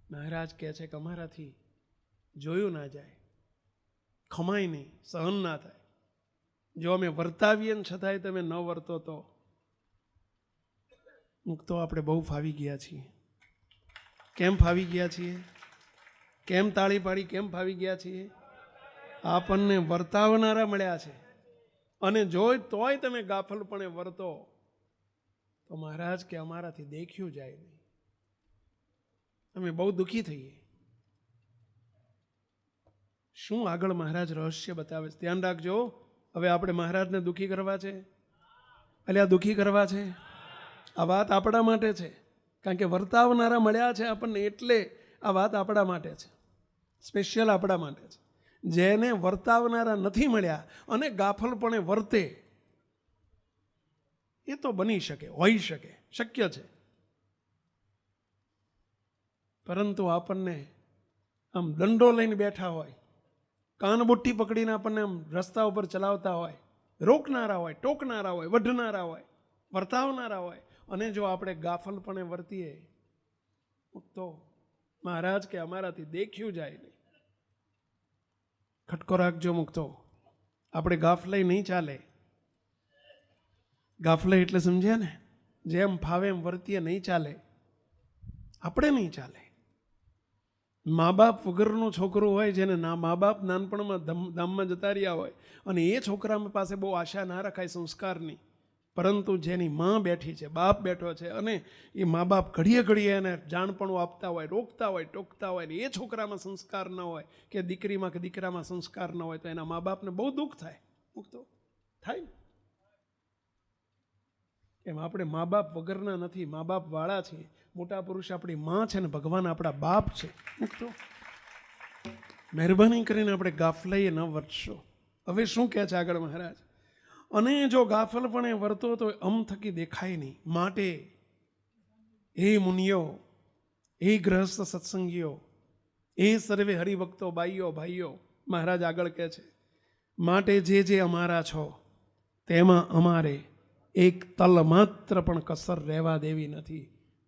મહારાજ કહે છે કે અમારાથી જોયું ના જાય, ખમાય નહીં, સહન ના થાય. જો અમે વર્તાવીએ ને છતાંય તમે ન વર્તો તો મુક્તો આપણે બહુ ફાવી ગયા છીએ. કેમ ફાવી ગયા છીએ? કેમ તાળી પાડી કેમ ફાવી ગયા છીએ? આપણને વર્તાવનારા મળ્યા છે. અને જો તોય તમે ગાફલપણે વર્તો તો મહારાજ કે અમારાથી દેખ્યું જાય નહીં. અમે બહુ દુઃખી થઈએ. શું આગળ મહારાજ રહસ્ય બતાવે છે? ધ્યાન રાખજો. હવે આપણે મહારાજને દુઃખી કરવા છે? અલ્યા દુઃખી કરવા છે? આ વાત આપણા માટે છે. કારણ કે વર્તાવનારા મળ્યા છે આપણને, એટલે આ વાત આપણા માટે છે. સ્પેશિયલ આપણા માટે છે. જેને વર્તાવનારા નથી મળ્યા અને ગાફલપણે વર્તે એ તો બની શકે, હોઈ શકે, શક્ય છે. પરંતુ આપણને આમ દંડો લઈને બેઠા હોય, કાનબુટ્ટી પકડીને આપણને આમ રસ્તા ઉપર ચલાવતા હોય, રોકનારા હોય, ટોકનારા હોય, વઢનારા હોય, વર્તાવનારા હોય, અને જો આપણે ગાફલપણે વર્તીએ તો મહારાજ કે અમારાથી દેખ્યું જાય નહીં. ખટકો રાખજો મુક્તો. આપણે ગાફલાઈ નહીં ચાલે. ગાફલાઈ એટલે સમજ્યા ને? જેમ ફાવે એમ વર્તીએ નહીં ચાલે. આપણે નહીં ચાલે. મા બાપ વગરનું છોકરું હોય, જેને મા બાપ નાનપણમાં ધામમાં જતા રહ્યા હોય, અને એ છોકરા પાસે બહુ આશા ના રખાય સંસ્કારની, પરંતુ જેની માં બેઠી છે, બાપ બેઠો છે, અને એ મા બાપ ઘડીએ ઘડીએ એને જાણપણું આપતા હોય, રોકતા હોય, ટોકતા હોય, ને એ છોકરામાં સંસ્કાર ન હોય કે દીકરીમાં કે દીકરામાં સંસ્કાર ન હોય તો એના મા બાપને બહુ દુઃખ થાય. મુક્તો થાય. એમ આપણે મા બાપ વગરના નથી, મા બાપ વાળા છીએ. મોટા પુરુષ આપણી માં છે ને ભગવાન આપણા બાપ છે. મુક્તો મહેરબાની કરીને આપણે ગાફલાઈએ ન વર્તશો. હવે શું કહે છે આગળ મહારાજ? અને જો ગાફલપણે વર્તો તો અમ થકી દેખાય નહીં. માટે એ મુનિઓ, એ ગ્રહસ્થ સત્સંગીઓ, એ સર્વે હરિભક્તો બાઈઓ ભાઈઓ, મહારાજ આગળ કહે છે, માટે જે અમારા છો તેમાં અમારે એક તલ માત્ર પણ કસર રહેવા દેવી નથી.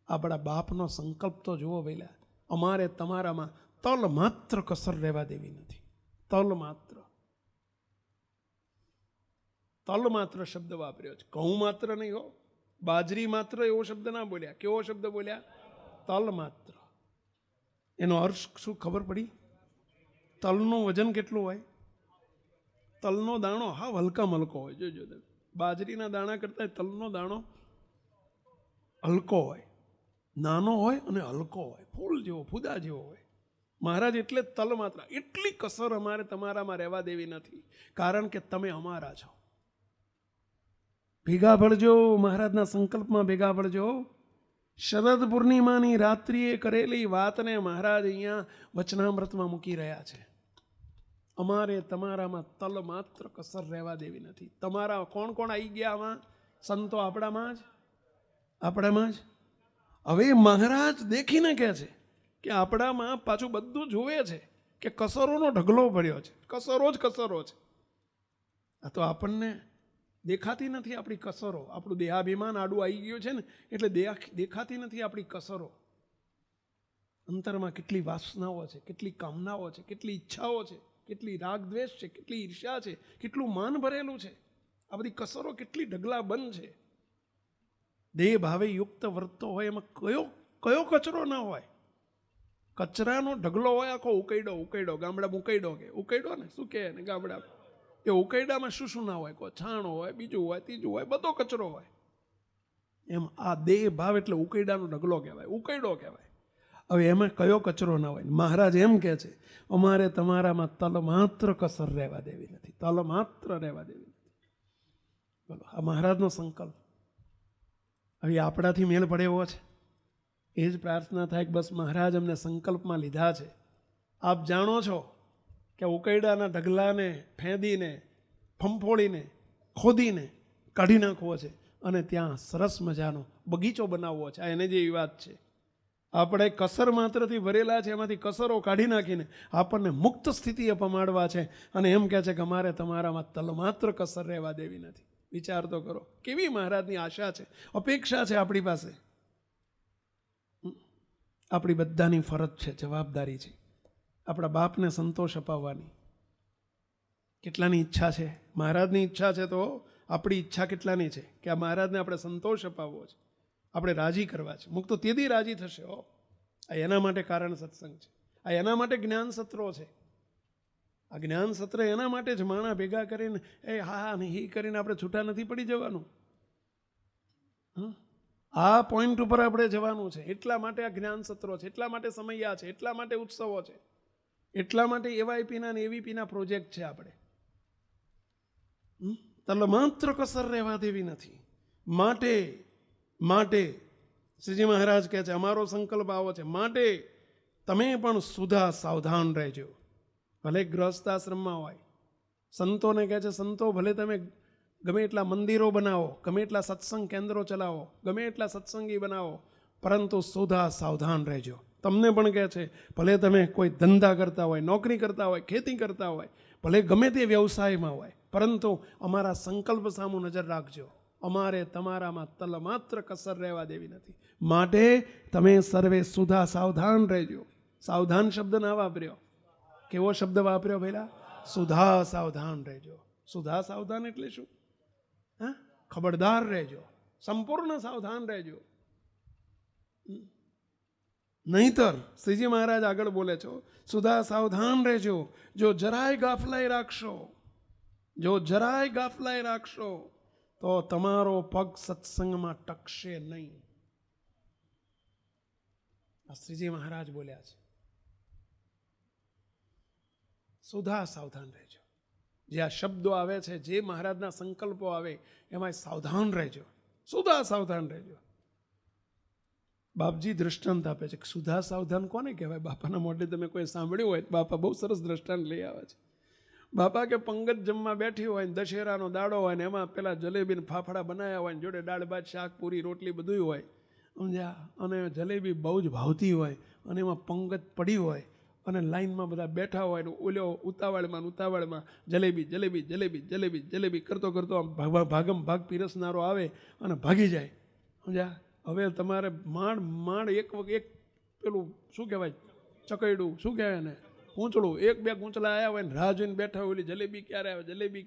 આપણા બાપનો સંકલ્પ તો જુઓ પહેલા. અમારે તમારામાં તલ માત્ર કસર રહેવા દેવી નથી. તલ માત્ર. તલ માત્ર શબ્દ વાપર્યો છે. ઘઉં માત્ર નહીં હો, બાજરી માત્ર એવો શબ્દ ના બોલ્યા. કેવો શબ્દ બોલ્યા? તલ માત્ર. એનો અર્થ શું ખબર પડી? તલનું વજન કેટલું હોય? તલનો દાણો હા હલકા મલકો હોય. જોજો, બાજરીના દાણા કરતા તલનો દાણો હલકો હોય, નાનો હોય અને હલકો હોય, ફૂલ જેવો, ફૂદા જેવો હોય. મહારાજ એટલે તલ માત્ર. એટલી કસર અમારે તમારામાં રહેવા દેવી નથી, કારણ કે તમે અમારા છો. ભેગા ભળજો, મહારાજના સંકલ્પમાં ભેગા ભળજો. શરદ પૂર્ણિમાની રાત્રિએ કરેલી વાતને મહારાજ અહીંયા વચનામૃતમાં મૂકી રહ્યા છે. અમારે તમારામાં તલ માત્ર કસર રહેવા દેવી નથી. તમારા કોણ કોણ આવી ગયા આમાં? સંતો આપણામાં જ. આપણામાં જ. હવે મહારાજ દેખીને કહે છે કે આપણામાં પાછું બધું જોવે છે કે કસરોનો ઢગલો પડ્યો છે. કસરો જ કસરો છે. આ તો આપણને દેખાતી નથી આપણી કસરો. આપણું દેહાભિમાન આડું આવી ગયું છે ને, એટલે દેખાતી નથી આપણી કસરો. અંતરમાં કેટલી વાસનાઓ છે, કેટલી કામનાઓ છે, કેટલી ઈચ્છાઓ છે, કેટલી રાગ દ્વેષ છે, કેટલી ઈર્ષ્યા છે, કેટલું માન ભરેલું છે. આ બધી કસરો કેટલી ઢગલાબંધ છે. દેહ ભાવે યુક્ત વર્તો હોય એમાં કયો કચરો ના હોય? કચરાનો ઢગલો હોય આખો. ઉકૈડો ગામડા ઉકૈડો ને શું કહે ને ગામડા, એ ઉકૈડામાં શું ના હોય? કોઈ છાણો હોય, બીજું હોય, ત્રીજું હોય, બધો કચરો હોય. એમ આ દેહ ભાવ એટલે ઉકૈડાનો ઢગલો કહેવાય, ઉકૈડો કહેવાય. હવે એમાં કયો કચરો ના હોય? મહારાજ એમ કહે છે, અમારે તમારામાં તલ માત્ર કસર રહેવા દેવી નથી. તલ માત્ર રહેવા દેવી નથી. બોલો, આ મહારાજનો સંકલ્પ. હવે આપણાથી મેળ પડે એવો છે? એ જ પ્રાર્થના થાય કે બસ મહારાજ અમને સંકલ્પમાં લીધા છે. આપ જાણો છો કે ઉકૈડાના ઢગલાને ફેંદીને, ફંફોળીને, ખોદીને કાઢી નાખવો છે અને ત્યાં સરસ મજાનો બગીચો બનાવવો છે. આ એને જેવી વાત છે. આપણે કસર માત્રથી ભરેલા છે, એમાંથી કસરો કાઢી નાખીને આપણને મુક્ત સ્થિતિએ પમાડવા છે. અને એમ કહે છે કે અમારે તમારામાં તલ માત્ર કસર રહેવા દેવી નથી. વિચાર તો કરો, કેવી મહારાજની આશા છે, અપેક્ષા છે આપણી પાસે. આપણી બધાની ફરજ છે, જવાબદારી છે આપણા બાપને સંતોષ અપાવવાની. કેટલાની ઈચ્છા છે? મહારાજની ઈચ્છા છે તો આપણી ઈચ્છા કેટલાની છે કે આ મહારાજને આપણે સંતોષ અપાવવો છે, આપણે રાજી કરવા છે. મુક્ત તેથી રાજી થશે. આ એના માટે કારણ સત્સંગ છે, આ એના માટે જ્ઞાન સત્રો છે. આ જ્ઞાન સત્ર એના માટે જ માણા ભેગા કરીને હા ને હી કરીને આપણે છૂટા નથી પડી જવાનું. આ પોઈન્ટ ઉપર આપણે જવાનું છે. એટલા માટે આ જ્ઞાન સત્રો છે, એટલા માટે સમયા છે, એટલા માટે ઉત્સવો છે, એટલા માટે એવાયપીના ને એવીપીના પ્રોજેક્ટ છે. આપણે તલ માત્ર કસર રહેવા દેવી નથી. માટે શ્રીજી મહારાજ કહે છે અમારો સંકલ્પ આવો છે, માટે તમે પણ સુધા સાવધાન રહેજો. ભલે ગૃહસ્થાશ્રમમાં હોય, સંતોને કહે છે સંતો ભલે તમે ગમે એટલા મંદિરો બનાવો, ગમે એટલા સત્સંગ કેન્દ્રો ચલાવો, ગમે એટલા સત્સંગી બનાવો, પરંતુ સુધા સાવધાન રહેજો. તમને પણ કહે છે ભલે તમે કોઈ ધંધા કરતા હોય, નોકરી કરતા હોય, ખેતી કરતા હોય, ભલે ગમે તે વ્યવસાયમાં હોય, પરંતુ અમારા સંકલ્પ સામું નજર રાખજો. અમારે તમારામાં તલ માત્ર કસર રહેવા દેવી નથી. માટે તમે સર્વે સુધા સાવધાન રહેજો. સાવધાન શબ્દ ના વાપર્યો. કેવો શબ્દ વાપર્યો પહેલા? સુધા સાવધાન રહેજો. સુધા સાવધાન એટલે શું? ખબરદાર રહેજો, સંપૂર્ણ સાવધાન રહેજો. નહીતર શ્રીજી મહારાજ આગળ બોલે છો સુધા સાવધાન રહેજો. જો જરાય ગાફલાઈ રાખશો તો તમારો પગ સત્સંગમાં ટકશે નહીં. આ શ્રીજી મહારાજ બોલ્યા છે. સુધા સાવધાન રહેજો. જે આ શબ્દો આવે છે, જે મહારાજના સંકલ્પો આવે એમાં સાવધાન રહેજો, સુધા સાવધાન રહેજો. બાપજી દૃષ્ટાંત આપે છે. સુધા સાવધાન કોને કહેવાય? બાપાના મોઢે તમે કોઈ સાંભળ્યું હોય? બાપા બહુ સરસ દૃષ્ટાંત લઈ આવે છે. બાપા કે પંગત જમવા બેઠી હોય ને દશેરાનો દાડો હોય ને એમાં પેલા જલેબી ને ફાફડા બનાવ્યા હોય ને જોડે દાળ ભાત શાક પૂરી રોટલી બધું હોય, સમજ્યા? અને જલેબી બહુ જ ભાવતી હોય અને એમાં પંગત પડી હોય અને લાઈનમાં બધા બેઠા હોય ને ઓલ્યો ઉતાવળમાં જલેબી કરતો ભાગમ ભાગ પીરસનારો આવે અને ભાગી જાય, સમજ્યા? હવે તમારે માંડ એક પેલું શું કહેવાય, ચકૈડું શું કહેવાય ને, પૂંચળું, એક બે પૂંચલા આવ્યા હોય ને રાહ જોઈને બેઠા હોય ઓલી જલેબી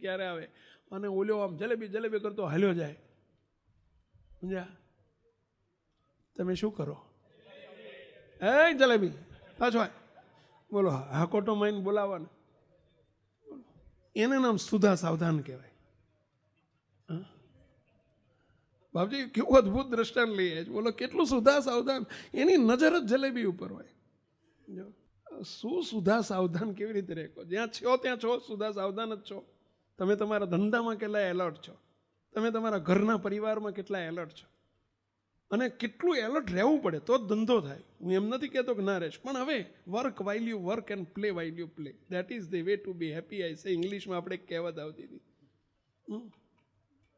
ક્યારે આવે અને ઓલ્યો આમ જલેબી કરતો હાલ્યો જાય, સમજ્યા? તમે શું કરો? જલેબી પાછો બોલો, હાકોટો માઈને બોલાવવાને, એને નામ સુધા સાવધાન કહેવાય. બાપજી કેવું અદભુત દ્રષ્ટાંત લઈએ. બોલો કેટલું સુધા સાવધાન. એની નજર જ જલેબી ઉપર હોય. શું સુધા સાવધાન કેવી રીતે રહે? જ્યાં છો ત્યાં છો, સુધા સાવધાન જ છો. તમે તમારા ધંધામાં કેટલા એલર્ટ છો, તમે તમારા ઘરના પરિવારમાં કેટલા એલર્ટ છો, અને કેટલું એલર્ટ રહેવું પડે તો જ ધંધો થાય. હું એમ નથી કહેતો કે ના રહેશ, પણ હવે work while you work and play while you play, that is the way to be happy. I say ઇંગ્લિશમાં આપણે કહેવત આવતી હતી.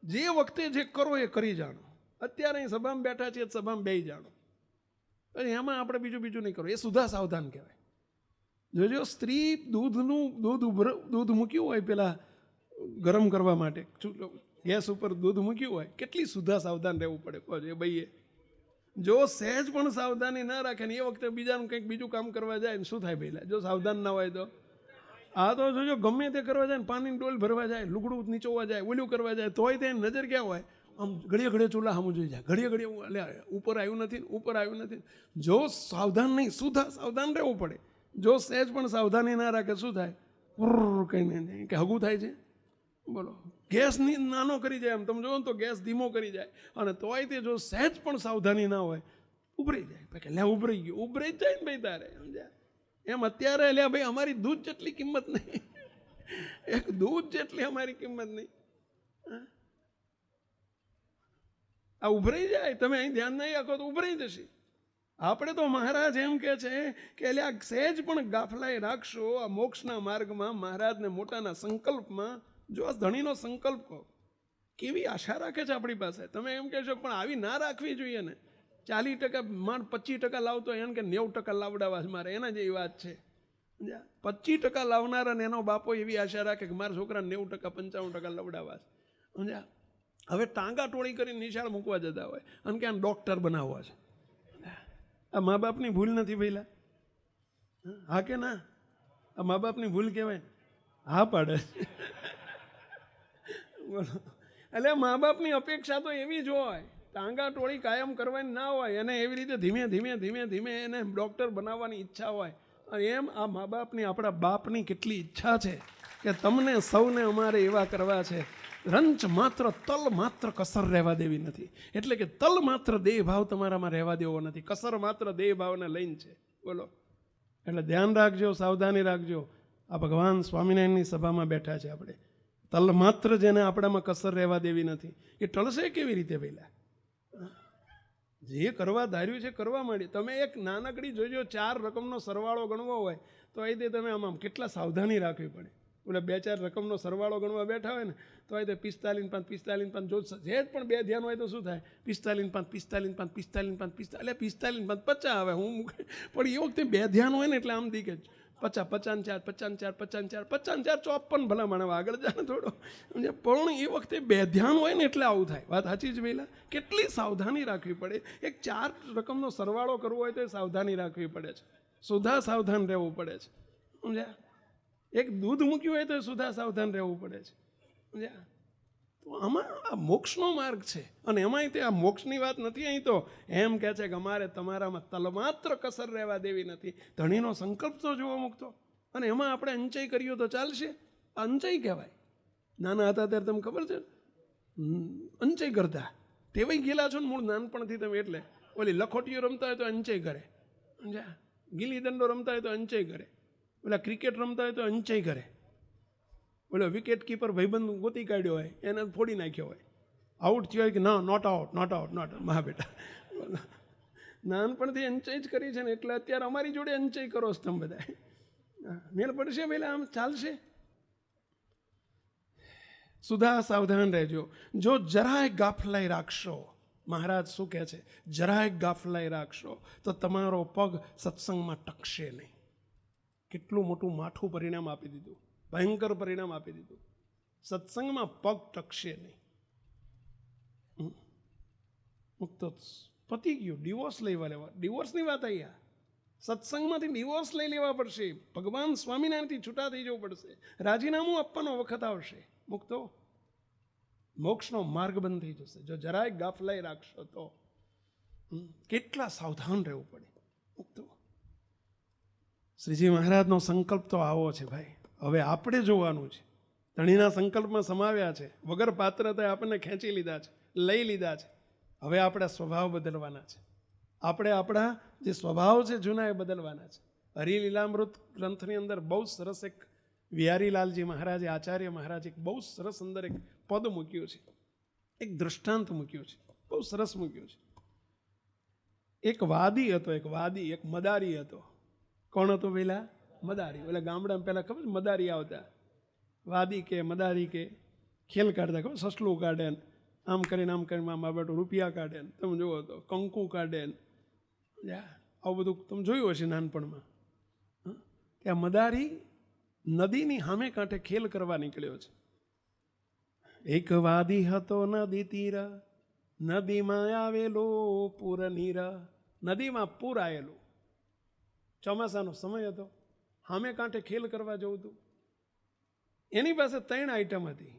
જે વખતે જે કરો એ કરી જાણો. અત્યારે અહીં સભામાં બેઠા છીએ, સભામાં બેસી જાણો, એમાં આપણે બીજું નહીં કરો. એ સુધા સાવધાન કહેવાય. જોજો સ્ત્રી દૂધ મૂક્યું હોય પેલા ગરમ કરવા માટે ગેસ ઉપર દૂધ મૂક્યું હોય, કેટલી સુધા સાવધાન રહેવું પડે કહો એ ભાઈએ. જો સહેજ પણ સાવધાની ના રાખે ને એ વખતે બીજાનું કંઈક બીજું કામ કરવા જાય ને શું થાય પહેલા? જો સાવધાન ના હોય તો આ તો જોજો ગમે તે કરવા જાય ને, પાણીની ડોલ ભરવા જાય, લુગડું નીચોવા જાય, ઓલું કરવા જાય, તોય તેની નજર ક્યાં હોય? આમ ઘડીએ ચૂલા સામું જોઈ જાય, ઘડીએ ઉપર આવ્યું નથી. જો સાવધાન નહીં, સુધા સાવધાન રહેવું પડે. જો સહેજ પણ સાવધાની ના રાખે શું થાય? કહીને કે હગું થાય છે. બોલો, ગેસ નાનો કરી જાય, એમ તમે જોવો ને તો ગેસ ધીમો કરી જાય, અને તોય તે જો સહેજ પણ સાવધાની ના હોય ઉભરાઈ જાય. લે ઉભરાઈ ગયું, ઉભરાઈ જ જાય ને ભાઈ તારે, સમજ્યા? એમ અત્યારે લે ભાઈ અમારી દૂધ જેટલી કિંમત નહીં, એક દૂધ જેટલી અમારી કિંમત નહીં. આ ઉભરાઈ જાય. તમે અહીં ધ્યાન નહીં રાખો તો ઉભરાઈ જશે. આપણે તો મહારાજ એમ કે છે કે એટલે આ સહેજ પણ ગાફલાઈ રાખશો આ મોક્ષના માર્ગમાં, મહારાજને મોટાના સંકલ્પમાં. જો આ ધણીનો સંકલ્પ કહો, કેવી આશા રાખે છે આપણી પાસે. તમે એમ કહેશો પણ આવી ના રાખવી જોઈએ ને. 40% માંડ 25% લાવતો એને કે 90% લાવડાવા મારે, એના જેવી વાત છે. 25% લાવનારા ને એનો બાપો એવી આશા રાખે કે મારા છોકરાને 90% 95% લવડાવા છે, સમજ્યા? હવે ટાંગા ટોળી કરીને નિશાળ મૂકવા જતા હોય અને કે આને ડૉક્ટર બનાવવા છે. આ મા બાપની ભૂલ નથી પહેલા? હા કે ના? આ મા બાપની ભૂલ કહેવાય? હા પાડે. એટલે મા બાપની અપેક્ષા તો એવી જ હોય, ટાંગા ટોળી કાયમ કરવાની ના હોય, અને એવી રીતે ધીમે ધીમે ધીમે ધીમે એને ડૉક્ટર બનાવવાની ઈચ્છા હોય. અને એમ આ મા બાપની, આપણા બાપની કેટલી ઈચ્છા છે કે તમને સૌને અમારે એવા કરવા છે, રંચ માત્ર તલ માત્ર કસર રહેવા દેવી નથી. એટલે કે તલ માત્ર દેહ ભાવ તમારામાં રહેવા દેવો નથી, કસર માત્ર દેહ ભાવને લઈને છે. બોલો, એટલે ધ્યાન રાખજો, સાવધાની રાખજો. આ ભગવાન સ્વામિનારાયણની સભામાં બેઠા છે આપણે. તલ માત્ર જેને આપણામાં કસર રહેવા દેવી નથી, એ ટળશે કેવી રીતે? પહેલા જે કરવા ધાર્યું છે કરવા માંડી. તમે એક નાનકડી જોજો, 4 રકમનો સરવાળો ગણવો હોય તો એ તે તમે આમ કેટલા સાવધાની રાખવી પડે. એટલે 2-4 રકમનો સરવાળો ગણવા બેઠા હોય ને તો એ 45 5 45 5 જો સહેજ પણ 2 ધ્યાન હોય તો શું થાય? 45 5 45 5 45 5 એટલે 45 5 50 આવે. હું પણ એ વખતે 2 ધ્યાન હોય ને એટલે આમ દીકે 50 55 55 55 55 54 ભલા મને આગળ જાય થોડો. પણ એ વખતે 2 ધ્યાન હોય ને એટલે આવું થાય. વાત સાચી જ પહેલાં કેટલી સાવધાની રાખવી પડે. એક 4 રકમનો સરવાળો કરવો હોય તો સાવધાની રાખવી પડે છે, સુધા સાવધાન રહેવું પડે છે. સમજ્યા? એક દૂધ મૂક્યું હોય તો સુધા સાવધાન રહેવું પડે છે. સમજ્યા? તો આમાં આ મોક્ષનો માર્ગ છે. અને એમાંય તે આ મોક્ષની વાત નથી. અહીં તો એમ કહે છે કે અમારે તમારામાં તલમાત્ર કસર રહેવા દેવી નથી. ધણીનો સંકલ્પ તો જોવો મૂકતો. અને એમાં આપણે અંચય કર્યો તો ચાલશે? અંચય કહેવાય. નાના હતા ત્યારે તમને ખબર છે અંચય કરતા તેવાય ગયેલા છો ને મૂળ નાનપણથી તમે. એટલે ઓલી લખોટીઓ રમતા હોય તો અંચય કરે, સમજ્યા? ગીલી દંડો રમતા હોય તો અંચય કરે, ઓલા ક્રિકેટ રમતા હોય તો અંચય કરે, ઓલો વિકેટ કીપર ભાઈબંધ ગોતી કાઢ્યો હોય એને ફોડી નાખ્યો હોય, આઉટ થયો હોય કે ના not out not out not. મા બેટા નાનપણથી અંચય જ કરી છે ને એટલે અત્યારે અમારી જોડે અંચય કરો છો તમે બધા. મેળ પડશે પહેલાં આમ ચાલશે? સુધા સાવધાન રહેજો. જો જરાય ગાફલાઈ રાખશો, મહારાજ શું કહે છે, જરાય ગાફલાઈ રાખશો તો તમારો પગ સત્સંગમાં ટકશે નહીં. કેટલું મોટું માઠું પરિણામ આપી દીધું, ભયંકર પરિણામ આપી દીધું. સત્સંગમાં પગ ટકશે નહીં. મુક્ત પતી ગયું, ડિવોર્સ લેવા ડિવોર્સની વાત અહીંયા. સત્સંગમાંથી ડિવોર્સ લઈ લેવા પડશે. ભગવાન સ્વામિનારાયણથી છૂટા થઈ જવું પડશે. રાજીનામું આપવાનો વખત આવશે. મુક્તો મોક્ષનો માર્ગ બંધ થઈ જશે જો જરાય ગાફલાઈ રાખશો તો. કેટલા સાવધાન રહેવું પડે. મુક્તો શ્રીજી મહારાજનો સંકલ્પ તો આવો છે ભાઈ. હવે આપણે જોવાનું છે. ધણીના સંકલ્પમાં સમાવ્યા છે, વગર પાત્રતાએ આપણને ખેંચી લીધા છે, લઈ લીધા છે. હવે આપણા સ્વભાવ બદલવાના છે. આપણે આપણા જે સ્વભાવ છે જૂના એ બદલવાના છે. હરિલીલામૃત ગ્રંથની અંદર બહુ સરસ એક વિહારીલાલજી મહારાજે, આચાર્ય મહારાજ એક બહુ સરસ અંદર એક પદ મૂક્યું છે, એક દૃષ્ટાંત મૂક્યું છે, બહુ સરસ મૂક્યું છે. એક વાદી હતો, એક મદારી હતો. કોણ હતો પેલા? મદારી. એટલે ગામડામાં પહેલાં ખબર મદારી આવતા, વાદી કે મદારી કે ખેલ કાઢતા, ખબર સસલું કાઢે ને આમ કરીને મા બેટું રૂપિયા કાઢે ને, તમે જુઓ તો કંકુ કાઢે ને, આવું બધું તમે જોયું હશે નાનપણમાં. ત્યાં મદારી નદીની સામે કાંઠે ખેલ કરવા નીકળ્યો છે. એક વાદી હતો નદી તીર, નદીમાં આવેલો પૂર નીર. નદીમાં પૂર આવેલું, ચોમાસાનો સમય હતો, સામે કાંઠે ખેલ કરવા જવું હતું. એની પાસે 3 આઈટમ હતી.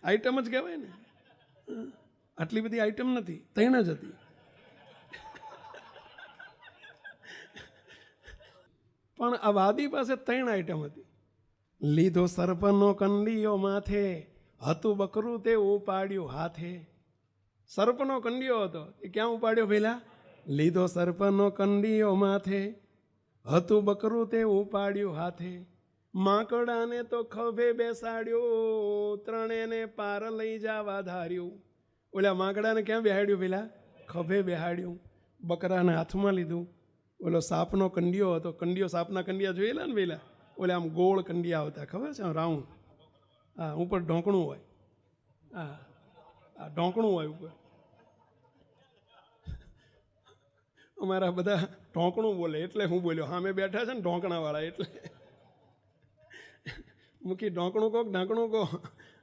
આઈટમ જ કહેવાય ને, આટલી બધી આઈટમ નથી, 3 જ હતી. પણ આ વાદી પાસે 3 આઈટમ હતી. લીધો સર્પનો કંડિયો માથે, હતું બકરું તે ઉપાડ્યું હાથે. સર્પનો કંડિયો હતો, એ ક્યાં ઉપાડ્યો પેલા? લીધો સર્પનો કંડિયો માથે, હતું બકરું તે ઉપાડ્યું હાથે. માકડાને તો ખભે બેસાડ્યો, ત્રણેને પાર લઈ જવા ધાર્યું. ઓલા માકડાને ક્યાં બેહાડ્યું પેલા? ખભે બેહાડ્યું. બકરાને હાથમાં લીધું. ઓલો સાપનો કંડિયો હતો, કંડિયો સાપના કંડિયા જોયેલા ને પેલા, ઓલે આમ ગોળ કંડિયા આવતા, ખબર છે? રાઉન્ડ. હા, ઉપર ઢોંકણું હોય. હા, ઢોંકણું હોય ઉપર. અમારા બધા ઢોંકણું બોલે એટલે હું બોલ્યો. હા, મેં બેઠા છે ને ઢોંકણાવાળા, એટલે મૂકી ઢોંકણું કહો, ઢાંકણું કહો,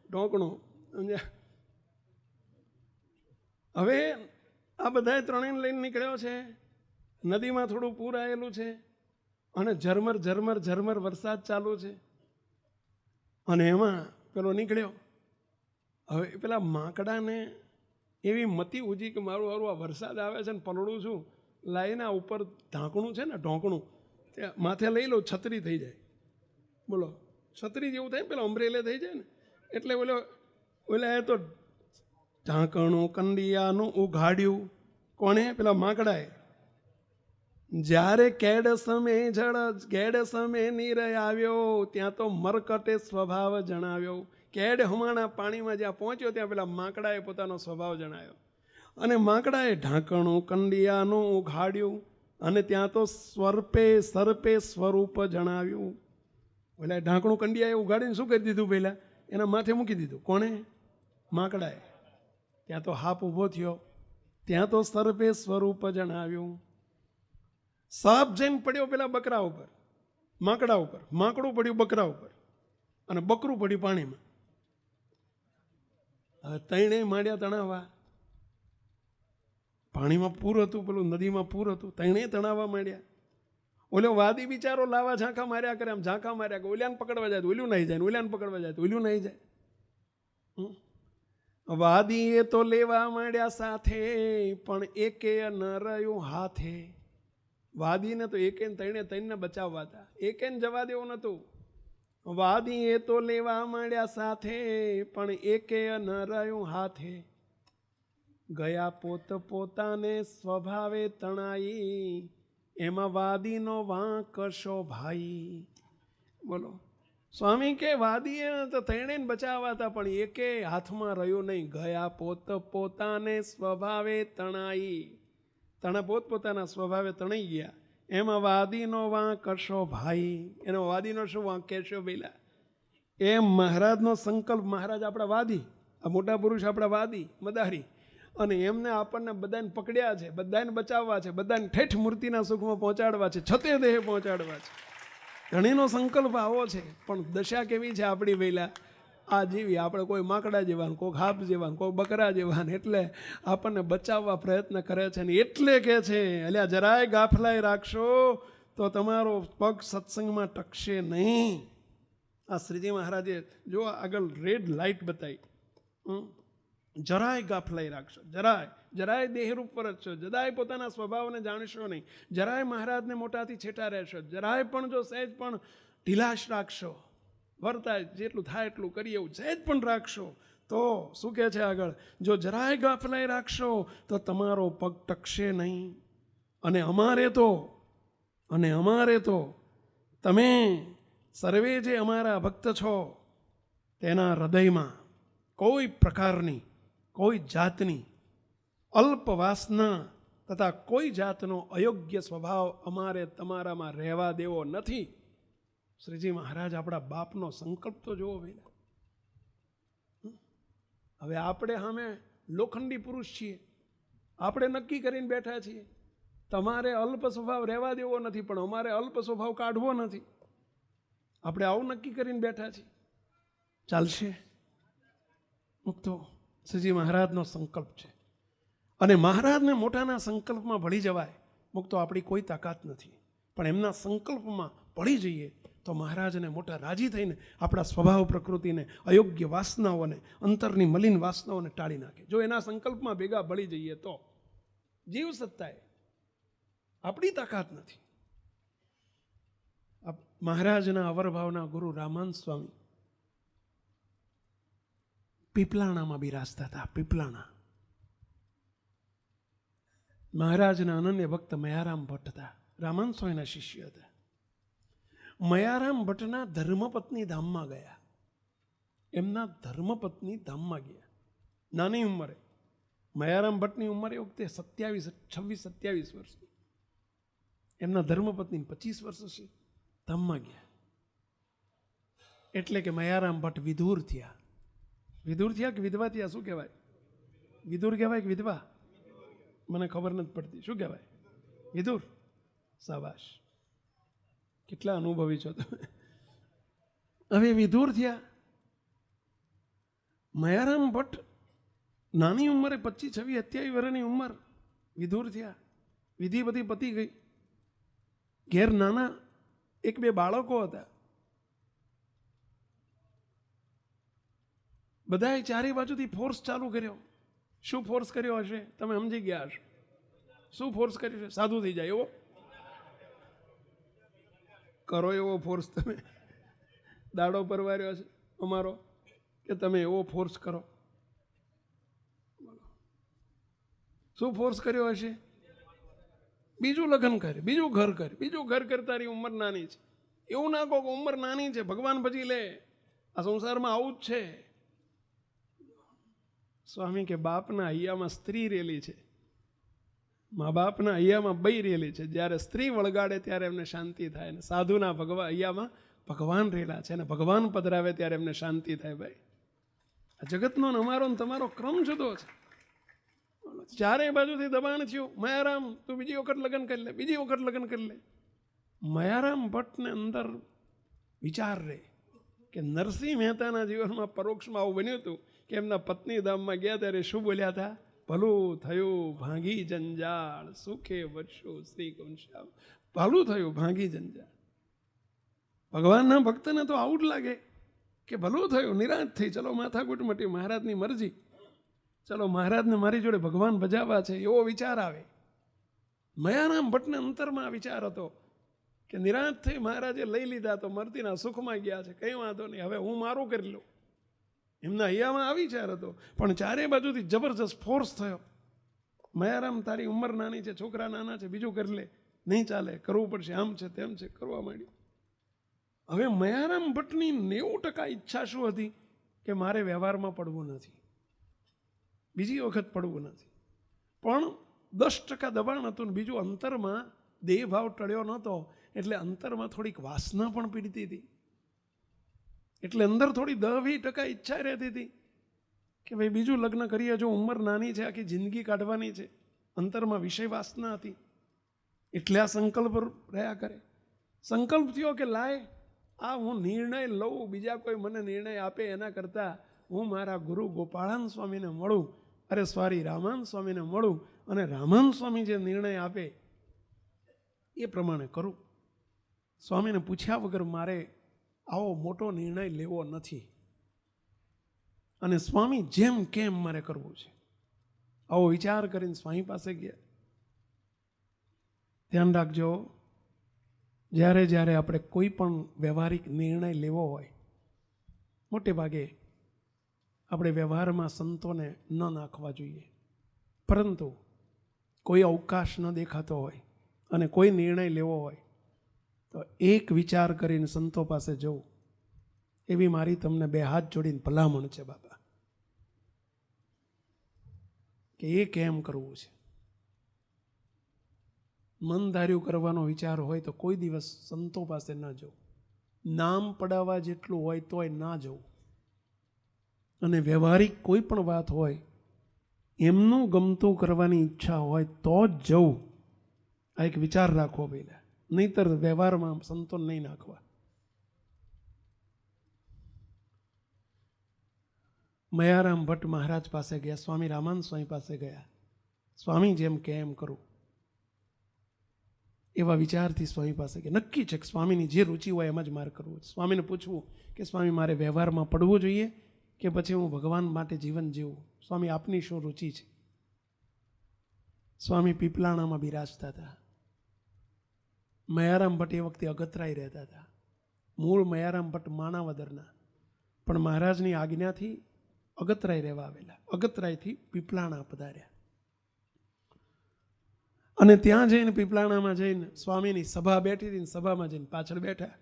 ઢોંકણું. સમજ્યા? હવે આ બધા ત્રણેય લઈને નીકળ્યો છે. નદીમાં થોડું પૂર આવેલું છે અને ઝરમર ઝરમર ઝરમર વરસાદ ચાલુ છે. અને એમાં પેલો નીકળ્યો. હવે પેલા માકડાને એવી મતી ઉજી કે મારું આ વરસાદ આવે છે ને પલળું છું, લાઈના ઉપર ઢાંકણું છે ને ઢોંકણું, ત્યાં માથે લઈ લો, છત્રી થઈ જાય. બોલો, છત્રી જેવું થાય, પેલા અમરેલે થઈ જાય ને, એટલે ઓલા તો ઢાંકણું કંડિયાનું ઉઘાડ્યું. કોણે? પેલા માકડાએ. જ્યારે કેડ સમે નીરય આવ્યો, ત્યાં તો મરકટે સ્વભાવ જણાવ્યો. કેડ હમાણા પાણીમાં જ્યાં પહોંચ્યો ત્યાં પેલા માકડાએ પોતાનો સ્વભાવ જણાવ્યો. અને માકડાએ ઢાંકણું કંડિયાનું ઉઘાડ્યું, અને ત્યાં તો સર્પે સ્વરૂપ જણાવ્યું. એટલે ઢાંકણું કંડિયાએ ઉઘાડીને શું કરી દીધું? પહેલાં એના માથે મૂકી દીધું. કોણે? માકડાએ. ત્યાં તો હાપ ઊભો થયો. ત્યાં તો સર્પે સ્વરૂપ જણાવ્યું. સાપ જઈને પડ્યો પેલા બકરા ઉપર, માકડા ઉપર. માકડું પડ્યું બકરા ઉપર, અને બકરું પડ્યું પાણીમાં. હવે તૈણેય માંડ્યા તણાવવા. પાણીમાં પૂર હતું, પેલું નદીમાં પૂર હતું, તૈણેય તણાવવા માંડ્યા. ઓલો વાદી બિચારો લાવા ઝાંખા માર્યા કરે, આમ ઝાંખા માર્યા કરે. ઓલ્યાને પકડવા જાય તો ઓલ્યું નહીં જાય, ઓલ્યાને પકડવા જાય તો ઓલ્યું નહીં જાય. વાદીએ તો લેવા માંડ્યા સાથે, પણ એકે ન રહ્યું હાથે. વાદીને તો એકે તૈણને બચાવવા હતા, એકેને જવા દેવું નહોતું. વાદીએ તો લેવા માંડ્યા સાથે, પણ એકે ન રહ્યું હાથે. ગયા પોતાને સ્વભાવે તણાઈ, એમાં વાદીનો વાંક શો ભાઈ. બોલો, સ્વામી કે વાદીએ તો તૈણે બચાવવા હતા, પણ એકે હાથમાં રહ્યું નહીં. ગયા પોતાને સ્વભાવે તણાઈ, પોતપોતાના સ્વભાવે તણાઈ ગયા. એમાં વાદીનો વાંક શો ભાઈ. એનો વાદીનો શું વાંક કહેશો પેલા? એમ મહારાજનો સંકલ્પ. મહારાજ આપણા વાદી, આ મોટા પુરુષ આપણા વાદી મદારી, અને એમને આપણને બધાને પકડ્યા છે, બધાને બચાવવા છે, બધાને ઠેઠ મૂર્તિના સુખમાં પહોંચાડવા છે, છતે દેહ પહોંચાડવા છે. ઘણીનો સંકલ્પ આવો છે, પણ દશા કેવી છે આપણી વહેલા આ જીવી. આપણે કોઈ માકડા જેવા, કોઈ હાપ જેવા, કોઈ બકરા જેવા, એટલે આપણને બચાવવા પ્રયત્ન કરે છે. ને એટલે કે છે, અલ્યા જરાય ગાફલાઈ રાખશો તો તમારો પગ સત્સંગમાં ટકશે નહીં. આ શ્રીજી મહારાજે જો આગળ રેડ લાઇટ બતાવી. જરાય ગાફલાઈ રાખશો, જરાય દેહરૂપ પર જ છો, જરાય પોતાના સ્વભાવને જાણશો નહીં, જરાય મહારાજને મોટાથી છેટા રહેશો, જરાય પણ જો સહેજ પણ ઢીલાશ રાખશો, વર્તાય જેટલું થાય એટલું કરીએ એવું સહેજ પણ રાખશો, તો શું કહે છે આગળ? જો જરાય ગાફલાઈ રાખશો તો તમારો પગ ટકશે નહીં. અને અમારે તો તમે સર્વે જે અમારા ભક્ત છો, તેના હૃદયમાં કોઈ પ્રકારની, કોઈ જાતની અલ્પ વાસના તથા કોઈ જાતનો અયોગ્ય સ્વભાવ અમારે તમારામાં રહેવા દેવો નથી. શ્રીજી મહારાજ આપણા બાપનો સંકલ્પ તો જુઓ ભાઈ. હવે આપણે સામે લોખંડી પુરુષ છીએ, આપણે નક્કી કરીને બેઠા છીએ તમારે અલ્પ સ્વભાવ રહેવા દેવો નથી, પણ અમારે અલ્પ સ્વભાવ કાઢવો નથી. આપણે આવું નક્કી કરીને બેઠા છીએ. ચાલશે? મુક્તો શ્રીજી મહારાજનો સંકલ્પ છે, અને મહારાજને મોટાના સંકલ્પમાં ભળી જવાય મુક્તો આપણી કોઈ તાકાત નથી, પણ એમના સંકલ્પમાં ભળી જઈએ તો મહારાજને મોટા રાજી થઈને આપણા સ્વભાવ પ્રકૃતિને, અયોગ્ય વાસનાઓને, અંતરની મલિન વાસનાઓને ટાળી નાખે. જો એના સંકલ્પમાં ભેગા ભળી જઈએ તો જીવ સત્તાએ, આપણી તાકાત નથી. મહારાજના અવરભાવના ગુરુ રામાન સ્વામી પીપલાણામાં બિરાજતા હતા. પીપલાણા મહારાજના અનન્ય ભક્ત મયારામ ભટ્ટ હતા, રામાન સ્વામીના શિષ્ય હતા. મયારામ ભટ્ટના ધર્મપત્ની ધામમાં ગયા. એમના ધર્મપત્ની ધામમાં ગયા નાની ઉંમરે. મયારામ ભટ્ટની ઉંમર એ વખતે 26-27 વર્ષની. એમના ધર્મપત્ની 25 વર્ષ હશે. ધામમાં ગયા એટલે કે મયારામ ભટ્ટ વિધુર થયા. વિધુર થયા કે વિધવા થયા? શું કહેવાય? વિધુર કહેવાય કે વિધવા? મને ખબર નથી પડતી. શું કહેવાય? વિધુર. શાબાશ, કેટલા અનુભવી છો તમે. હવે વિધુર થયા. મયારામ ભટ્ટ નાની ઉંમરે 25-26-27 વર્ષની ઉંમર વિધુર થયા. વિધિ બધી પતી ગઈ. ઘેર નાના 1-2 બાળકો હતા. બધાએ ચારે બાજુથી ફોર્સ ચાલુ કર્યો. શું ફોર્સ કર્યો હશે? તમે સમજી ગયા હશો. શું ફોર્સ કર્યો છે? સાધુ થઈ જાય એવો કરો, એવો ફોર્સ તમે દાડો પરવાર્યો છે અમારો કે તમે એવો ફોર્સ કરો. શું ફોર્સ કર્યો હશે? બીજું લગ્ન કરે, બીજું ઘર કરે, બીજું ઘર કરે. તારી ઉંમર નાની છે. એવું ના કહો કે ઉંમર નાની છે, ભગવાન ભજી લે. આ સંસારમાં આવું જ છે. સ્વામી કે બાપના હૈયામાં સ્ત્રી રેલી છે, મા બાપના હૈયામાં બઈ રેલી છે. જ્યારે સ્ત્રી વળગાડે ત્યારે એમને શાંતિ થાય, ને સાધુના હૈયામાં ભગવાન રેલા છે, અને ભગવાન પધરાવે ત્યારે એમને શાંતિ થાય. ભાઈ, આ જગતનો ને અમારો ને તમારો ક્રમ જુદો છે. ચારે બાજુથી દબાણ થયું. મયારામ તું બીજી વખત લગ્ન કરી લે, બીજી વખત લગ્ન કરી લે. મયારામ ભટ્ટને અંદર વિચાર રહે કે નરસિંહ મહેતાના જીવનમાં પરોક્ષમાં આવું બન્યું હતું કે એમના પત્ની ધામમાં ગયા ત્યારે શું બોલ્યા હતા? ભલું થયું ભાંગી જંજાળ, સુખે વર્ષો શ્રી ઘનશ્યામ. ભલું થયું ભાંગી જંજાળ. ભગવાનના ભક્તને તો આવું જ લાગે કે ભલું થયું, નિરાશ થઈ, ચલો માથાકૂટ મટી, મહારાજની મરજી, ચલો મહારાજને મારી જોડે ભગવાન બજાવવા છે, એવો વિચાર આવે. મયારામ ભટ્ટને અંતરમાં વિચાર હતો કે નિરાશ થઈ, મહારાજે લઈ લીધા તો મરતીના સુખમાં ગયા છે, કંઈ વાંધો નહીં, હવે હું મારું કરી લઉં. એમના હૈયામાં આ વિચાર હતો. પણ ચારે બાજુથી જબરજસ્ત ફોર્સ થયો. મયારામ તારી ઉંમર નાની છે, છોકરા નાના છે, બીજું કરી લે. નહીં ચાલે, કરવું પડશે, આમ છે તેમ છે, કરવા માંડ્યું. હવે મયારામ ભટ્ટની 90% ઈચ્છા શું હતી? કે મારે વ્યવહારમાં પડવું નથી, બીજી વખત પડવું નથી. પણ 10% દબાણ હતું. ને બીજું અંતરમાં દેહ ભાવ ટળ્યો નહોતો, એટલે અંતરમાં થોડીક વાસના પણ પીડતી હતી. એટલે અંદર થોડી 10-20% ઈચ્છા રહેતી હતી કે ભાઈ બીજું લગ્ન કરીએ, જો ઉંમર નાની છે, આખી જિંદગી કાઢવાની છે. અંતરમાં વિષય વાસના હતી. એટલે આ સંકલ્પ રહ્યા કરે. સંકલ્પ થયો કે લાય આ હું નિર્ણય લઉં, બીજા કોઈ મને નિર્ણય આપે એના કરતાં હું મારા ગુરુ ગોપાળાન સ્વામીને મળું, રામાન સ્વામીને મળું, અને રામાન સ્વામી જે નિર્ણય આપે એ પ્રમાણે કરું. સ્વામીને પૂછ્યા વગર મારે આવો મોટો નિર્ણય લેવો નથી, અને સ્વામી જેમ કેમ મારે કરવું છે, આવો વિચાર કરીને સ્વામી પાસે ગયા. ધ્યાન રાખજો, જ્યારે જ્યારે આપણે કોઈ પણ વ્યવહારિક નિર્ણય લેવો હોય, મોટે ભાગે આપણે વ્યવહારમાં સંતોને ન નાખવા જોઈએ. પરંતુ કોઈ અવકાશ ન દેખાતો હોય અને કોઈ નિર્ણય લેવો હોય તો એક વિચાર કરીને સંતો પાસે જવું, એવી મારી તમને 2 હાથ જોડીને ભલામણ છે બાબા, કે એ કેમ કરવું છે. મન ધાર્યું કરવાનો વિચાર હોય તો કોઈ દિવસ સંતો પાસે ન જવું. નામ પડાવવા જેટલું હોય તોય ના જવું. અને વ્યવહારિક કોઈ પણ વાત હોય, એમનું ગમતું કરવાની ઈચ્છા હોય તો જ જવું. આ એક વિચાર રાખવો પહેલા, નહીતર વ્યવહારમાં સંતો નહીં નાખવા. મયારામ ભટ્ટ મહારાજ પાસે ગયા, સ્વામી રામાન સ્વામી પાસે ગયા. સ્વામી જેમ કે એમ કરું, એવા વિચારથી સ્વામી પાસે ગયા. નક્કી છે કે સ્વામીની જે રુચિ હોય એમ જ મારે કરવું. સ્વામીને પૂછવું કે સ્વામી મારે વ્યવહારમાં પડવું જોઈએ કે પછી હું ભગવાન માટે જીવન જીવું? સ્વામી આપની શું રુચિ છે? સ્વામી પીપલાણામાં બિરાજતા હતા. મયારામ ભટ્ટ એ વખતે અગતરાય રહેતા હતા. મૂળ મયારામ ભટ્ટ માણાવદરના, પણ મહારાજની આજ્ઞાથી અગતરાય રહેવા આવેલા. અગતરાયથી પીપલાણા પધાર્યા. અને ત્યાં જઈને પીપલાણામાં જઈને સ્વામીની સભા બેઠી હતી, સભામાં જઈને પાછળ બેઠા.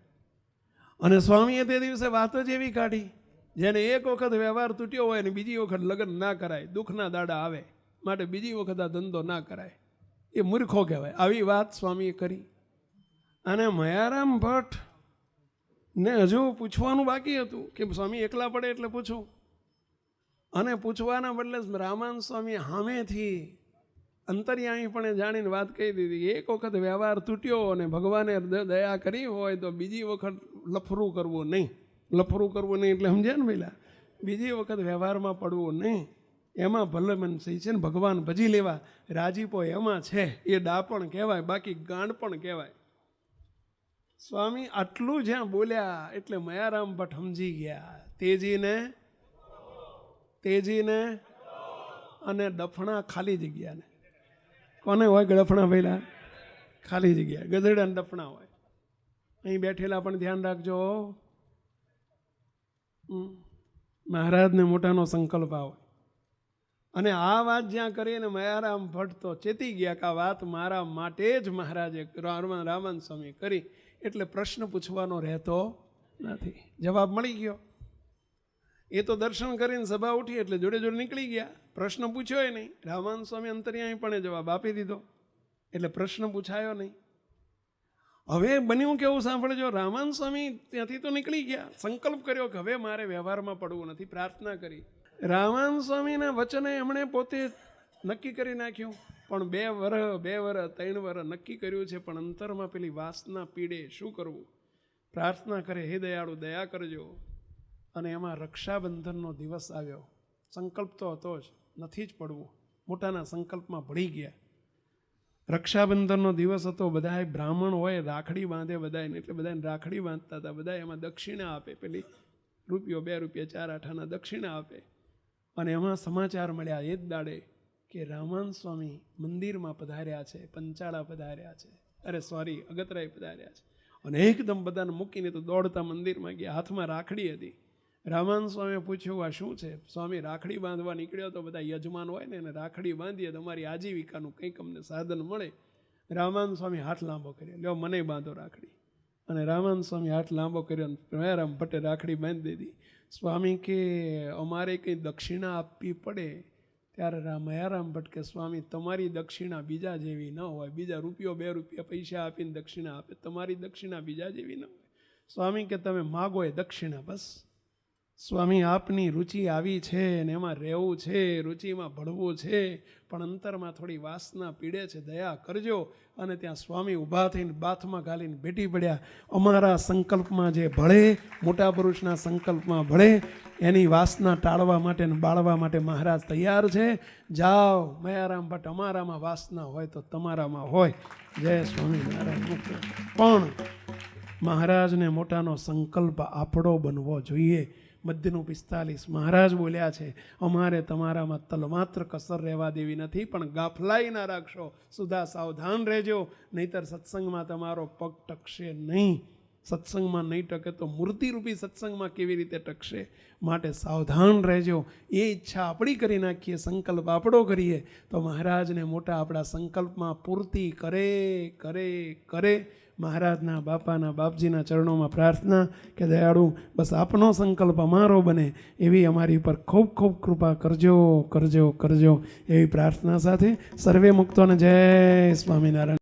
અને સ્વામીએ તે દિવસે વાત જ એવી કાઢી, જેને એક વખત વ્યવહાર તૂટ્યો હોય ને બીજી વખત લગ્ન ના કરાય, દુઃખના દાડા આવે, માટે બીજી વખત આ ધંધો ના કરાય, એ મૂર્ખો કહેવાય. આવી વાત સ્વામીએ કરી. અને મયારામ ભટ્ટ ને હજુ પૂછવાનું બાકી હતું કે સ્વામી એકલા પડે એટલે પૂછું. અને પૂછવાના બદલે રામાન સ્વામી સામેથી અંતર્યામીપણે જાણીને વાત કહી દીધી. એક વખત વ્યવહાર તૂટ્યો અને ભગવાને દયા કરી હોય તો બીજી વખત લફરું કરવું નહીં. લફરું કરવું નહીં એટલે સમજ્યા ને પેલા, બીજી વખત વ્યવહારમાં પડવું નહીં. એમાં ભલે મનસી છે ને ભગવાન ભજી લેવા, રાજીપો એમાં છે, એ ડાપણ કહેવાય, બાકી ગાંડ પણ કહેવાય. સ્વામી આટલું જ્યાં બોલ્યા એટલે મયારામ ભટ્ટ સમજી ગયા. તેજીને તેજીને અને ડફણા ખાલી જગ્યાને. કોને હોય ડફણા પહેલા? ખાલી જગ્યા. ગધેડા ને ડફણા હોય. અહીં બેઠેલા પણ ધ્યાન રાખજો. મહારાજને મોટાનો સંકલ્પ આવે. અને આ વાત જ્યાં કરીને મયારામ ભટ્ટ તો ચેતી ગયા કે આ વાત મારા માટે જ મહારાજે રામાનંદ સ્વામી કરી, એટલે પ્રશ્ન પૂછવાનો રહેતો નથી. જવાબ મળી ગયો. એ તો દર્શન કરીને સભા ઉઠી એટલે જોડે જોડે નીકળી ગયા. પ્રશ્ન પૂછ્યો નહીં. રામાનંદ સ્વામી અંતર્યામી પણ જવાબ આપી દીધો એટલે પ્રશ્ન પૂછાયો નહીં. હવે બન્યું કેવું સાંભળજો. રામાનંદ સ્વામી ત્યાંથી તો નીકળી ગયા, સંકલ્પ કર્યો કે હવે મારે વ્યવહારમાં પડવું નથી, પ્રાર્થના કરી. રામાનંદ સ્વામીના વચને એમણે પોતે નક્કી કરી નાખ્યું, પણ 2 વર્ષ 3 વર્ષ નક્કી કર્યું છે, પણ અંતરમાં પેલી વાસના પીડે. શું કરવું? પ્રાર્થના કરે, હે દયાળુ દયા કરજો. અને એમાં રક્ષાબંધનનો દિવસ આવ્યો. સંકલ્પ તો હતો જ, નથી જ પડવું. મોટાના સંકલ્પમાં ભળી ગયા. રક્ષાબંધનનો દિવસ હતો. બધાય બ્રાહ્મણ હોય, રાખડી બાંધે બધાને, એટલે બધાને રાખડી બાંધતા હતા. બધા એમાં દક્ષિણા આપે, પેલી ₹1 2 રૂપિયા 4 આઠાના દક્ષિણા આપે. અને એમાં સમાચાર મળ્યા એ જ દાડે કે રામાનંદ સ્વામી મંદિરમાં પધાર્યા છે, પંચાળા પધાર્યા છે, અગતરાય પધાર્યા છે. અને એકદમ બધાને મૂકીને તો દોડતા મંદિરમાં ગયા. હાથમાં રાખડી હતી. રામાનંદ સ્વામીએ પૂછ્યું આ શું છે? સ્વામી રાખડી બાંધવા નીકળ્યો તો બધા યજમાન હોય ને એને રાખડી બાંધીએ તમારી આજીવિકાનું કંઈક અમને સાધન મળે. રામાનંદ સ્વામી હાથ લાંબો કર્યો, લ્યો મને બાંધો રાખડી. અને રામાનંદ સ્વામી હાથ લાંબો કર્યો અને મયારામ ભટ્ટે રાખડી બાંધી દીધી. સ્વામી કે અમારે કંઈ દક્ષિણા આપવી પડે ત્યારે મયારામ ભટ્ટ કે સ્વામી તમારી દક્ષિણા બીજા જેવી ન હોય. બીજા ₹1 2 રૂપિયા પૈસા આપીને દક્ષિણા આપે, તમારી દક્ષિણા બીજા જેવી ન હોય. સ્વામી કે તમે માગો એ દક્ષિણા બસ. સ્વામી આપની રુચિ આવી છે ને એમાં રહેવું છે, રુચિમાં ભળવું છે, પણ અંતરમાં થોડી વાસના પીડે છે, દયા કરજો. અને ત્યાં સ્વામી ઊભા થઈને બાથમાં ગાલીને બેઠી પડ્યા. અમારા સંકલ્પમાં જે ભળે, મોટા પુરુષના સંકલ્પમાં ભળે, એની વાસના ટાળવા માટે ને બાળવા માટે મહારાજ તૈયાર છે. જાઓ મયારામ ભટ્ટ, અમારામાં વાસના હોય તો તમારામાં હોય. જય સ્વામિનારાયણ. પણ મહારાજને મોટાનો સંકલ્પ આપણો બનવો જોઈએ. મધ્યનું 45 મહારાજ બોલ્યા છે અમારે તમારામાં તલમાત્ર કસર રહેવા દેવી નથી, પણ ગાફલાઈ ના રાખશો, સુધા સાવધાન રહેજો, નહીતર સત્સંગમાં તમારો પગ ટકશે નહીં. સત્સંગમાં નહીં ટકે તો મૂર્તિરૂપી સત્સંગમાં કેવી રીતે ટકશે? માટે સાવધાન રહેજો. એ ઈચ્છા આપણી કરી નાખીએ, સંકલ્પ આપણો કરીએ તો મહારાજને મોટા આપણા સંકલ્પમાં પૂર્તિ કરે કરે કરે. મહારાજના બાપાના બાપજીના ચરણોમાં પ્રાર્થના કે દયાળુ બસ આપનો સંકલ્પ અમારો બને એવી અમારી ઉપર ખૂબ ખૂબ કૃપા કરજો કરજો કરજો એવી પ્રાર્થના સાથે સર્વે મુક્તોને જય સ્વામિનારાયણ.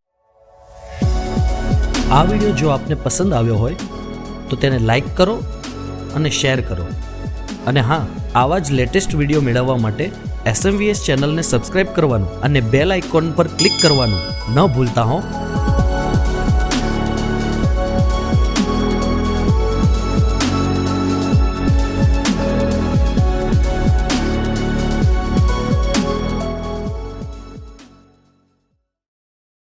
આ વિડીયો જો આપને પસંદ આવ્યો હોય તો તેને લાઈક કરો અને શેર કરો. અને હા, આવા જ લેટેસ્ટ વિડીયો મેળવવા માટે SMVS ચેનલને સબસ્ક્રાઇબ કરવાનું અને બેલ આઇકોન પર ક્લિક કરવાનું ન ભૂલતા હો.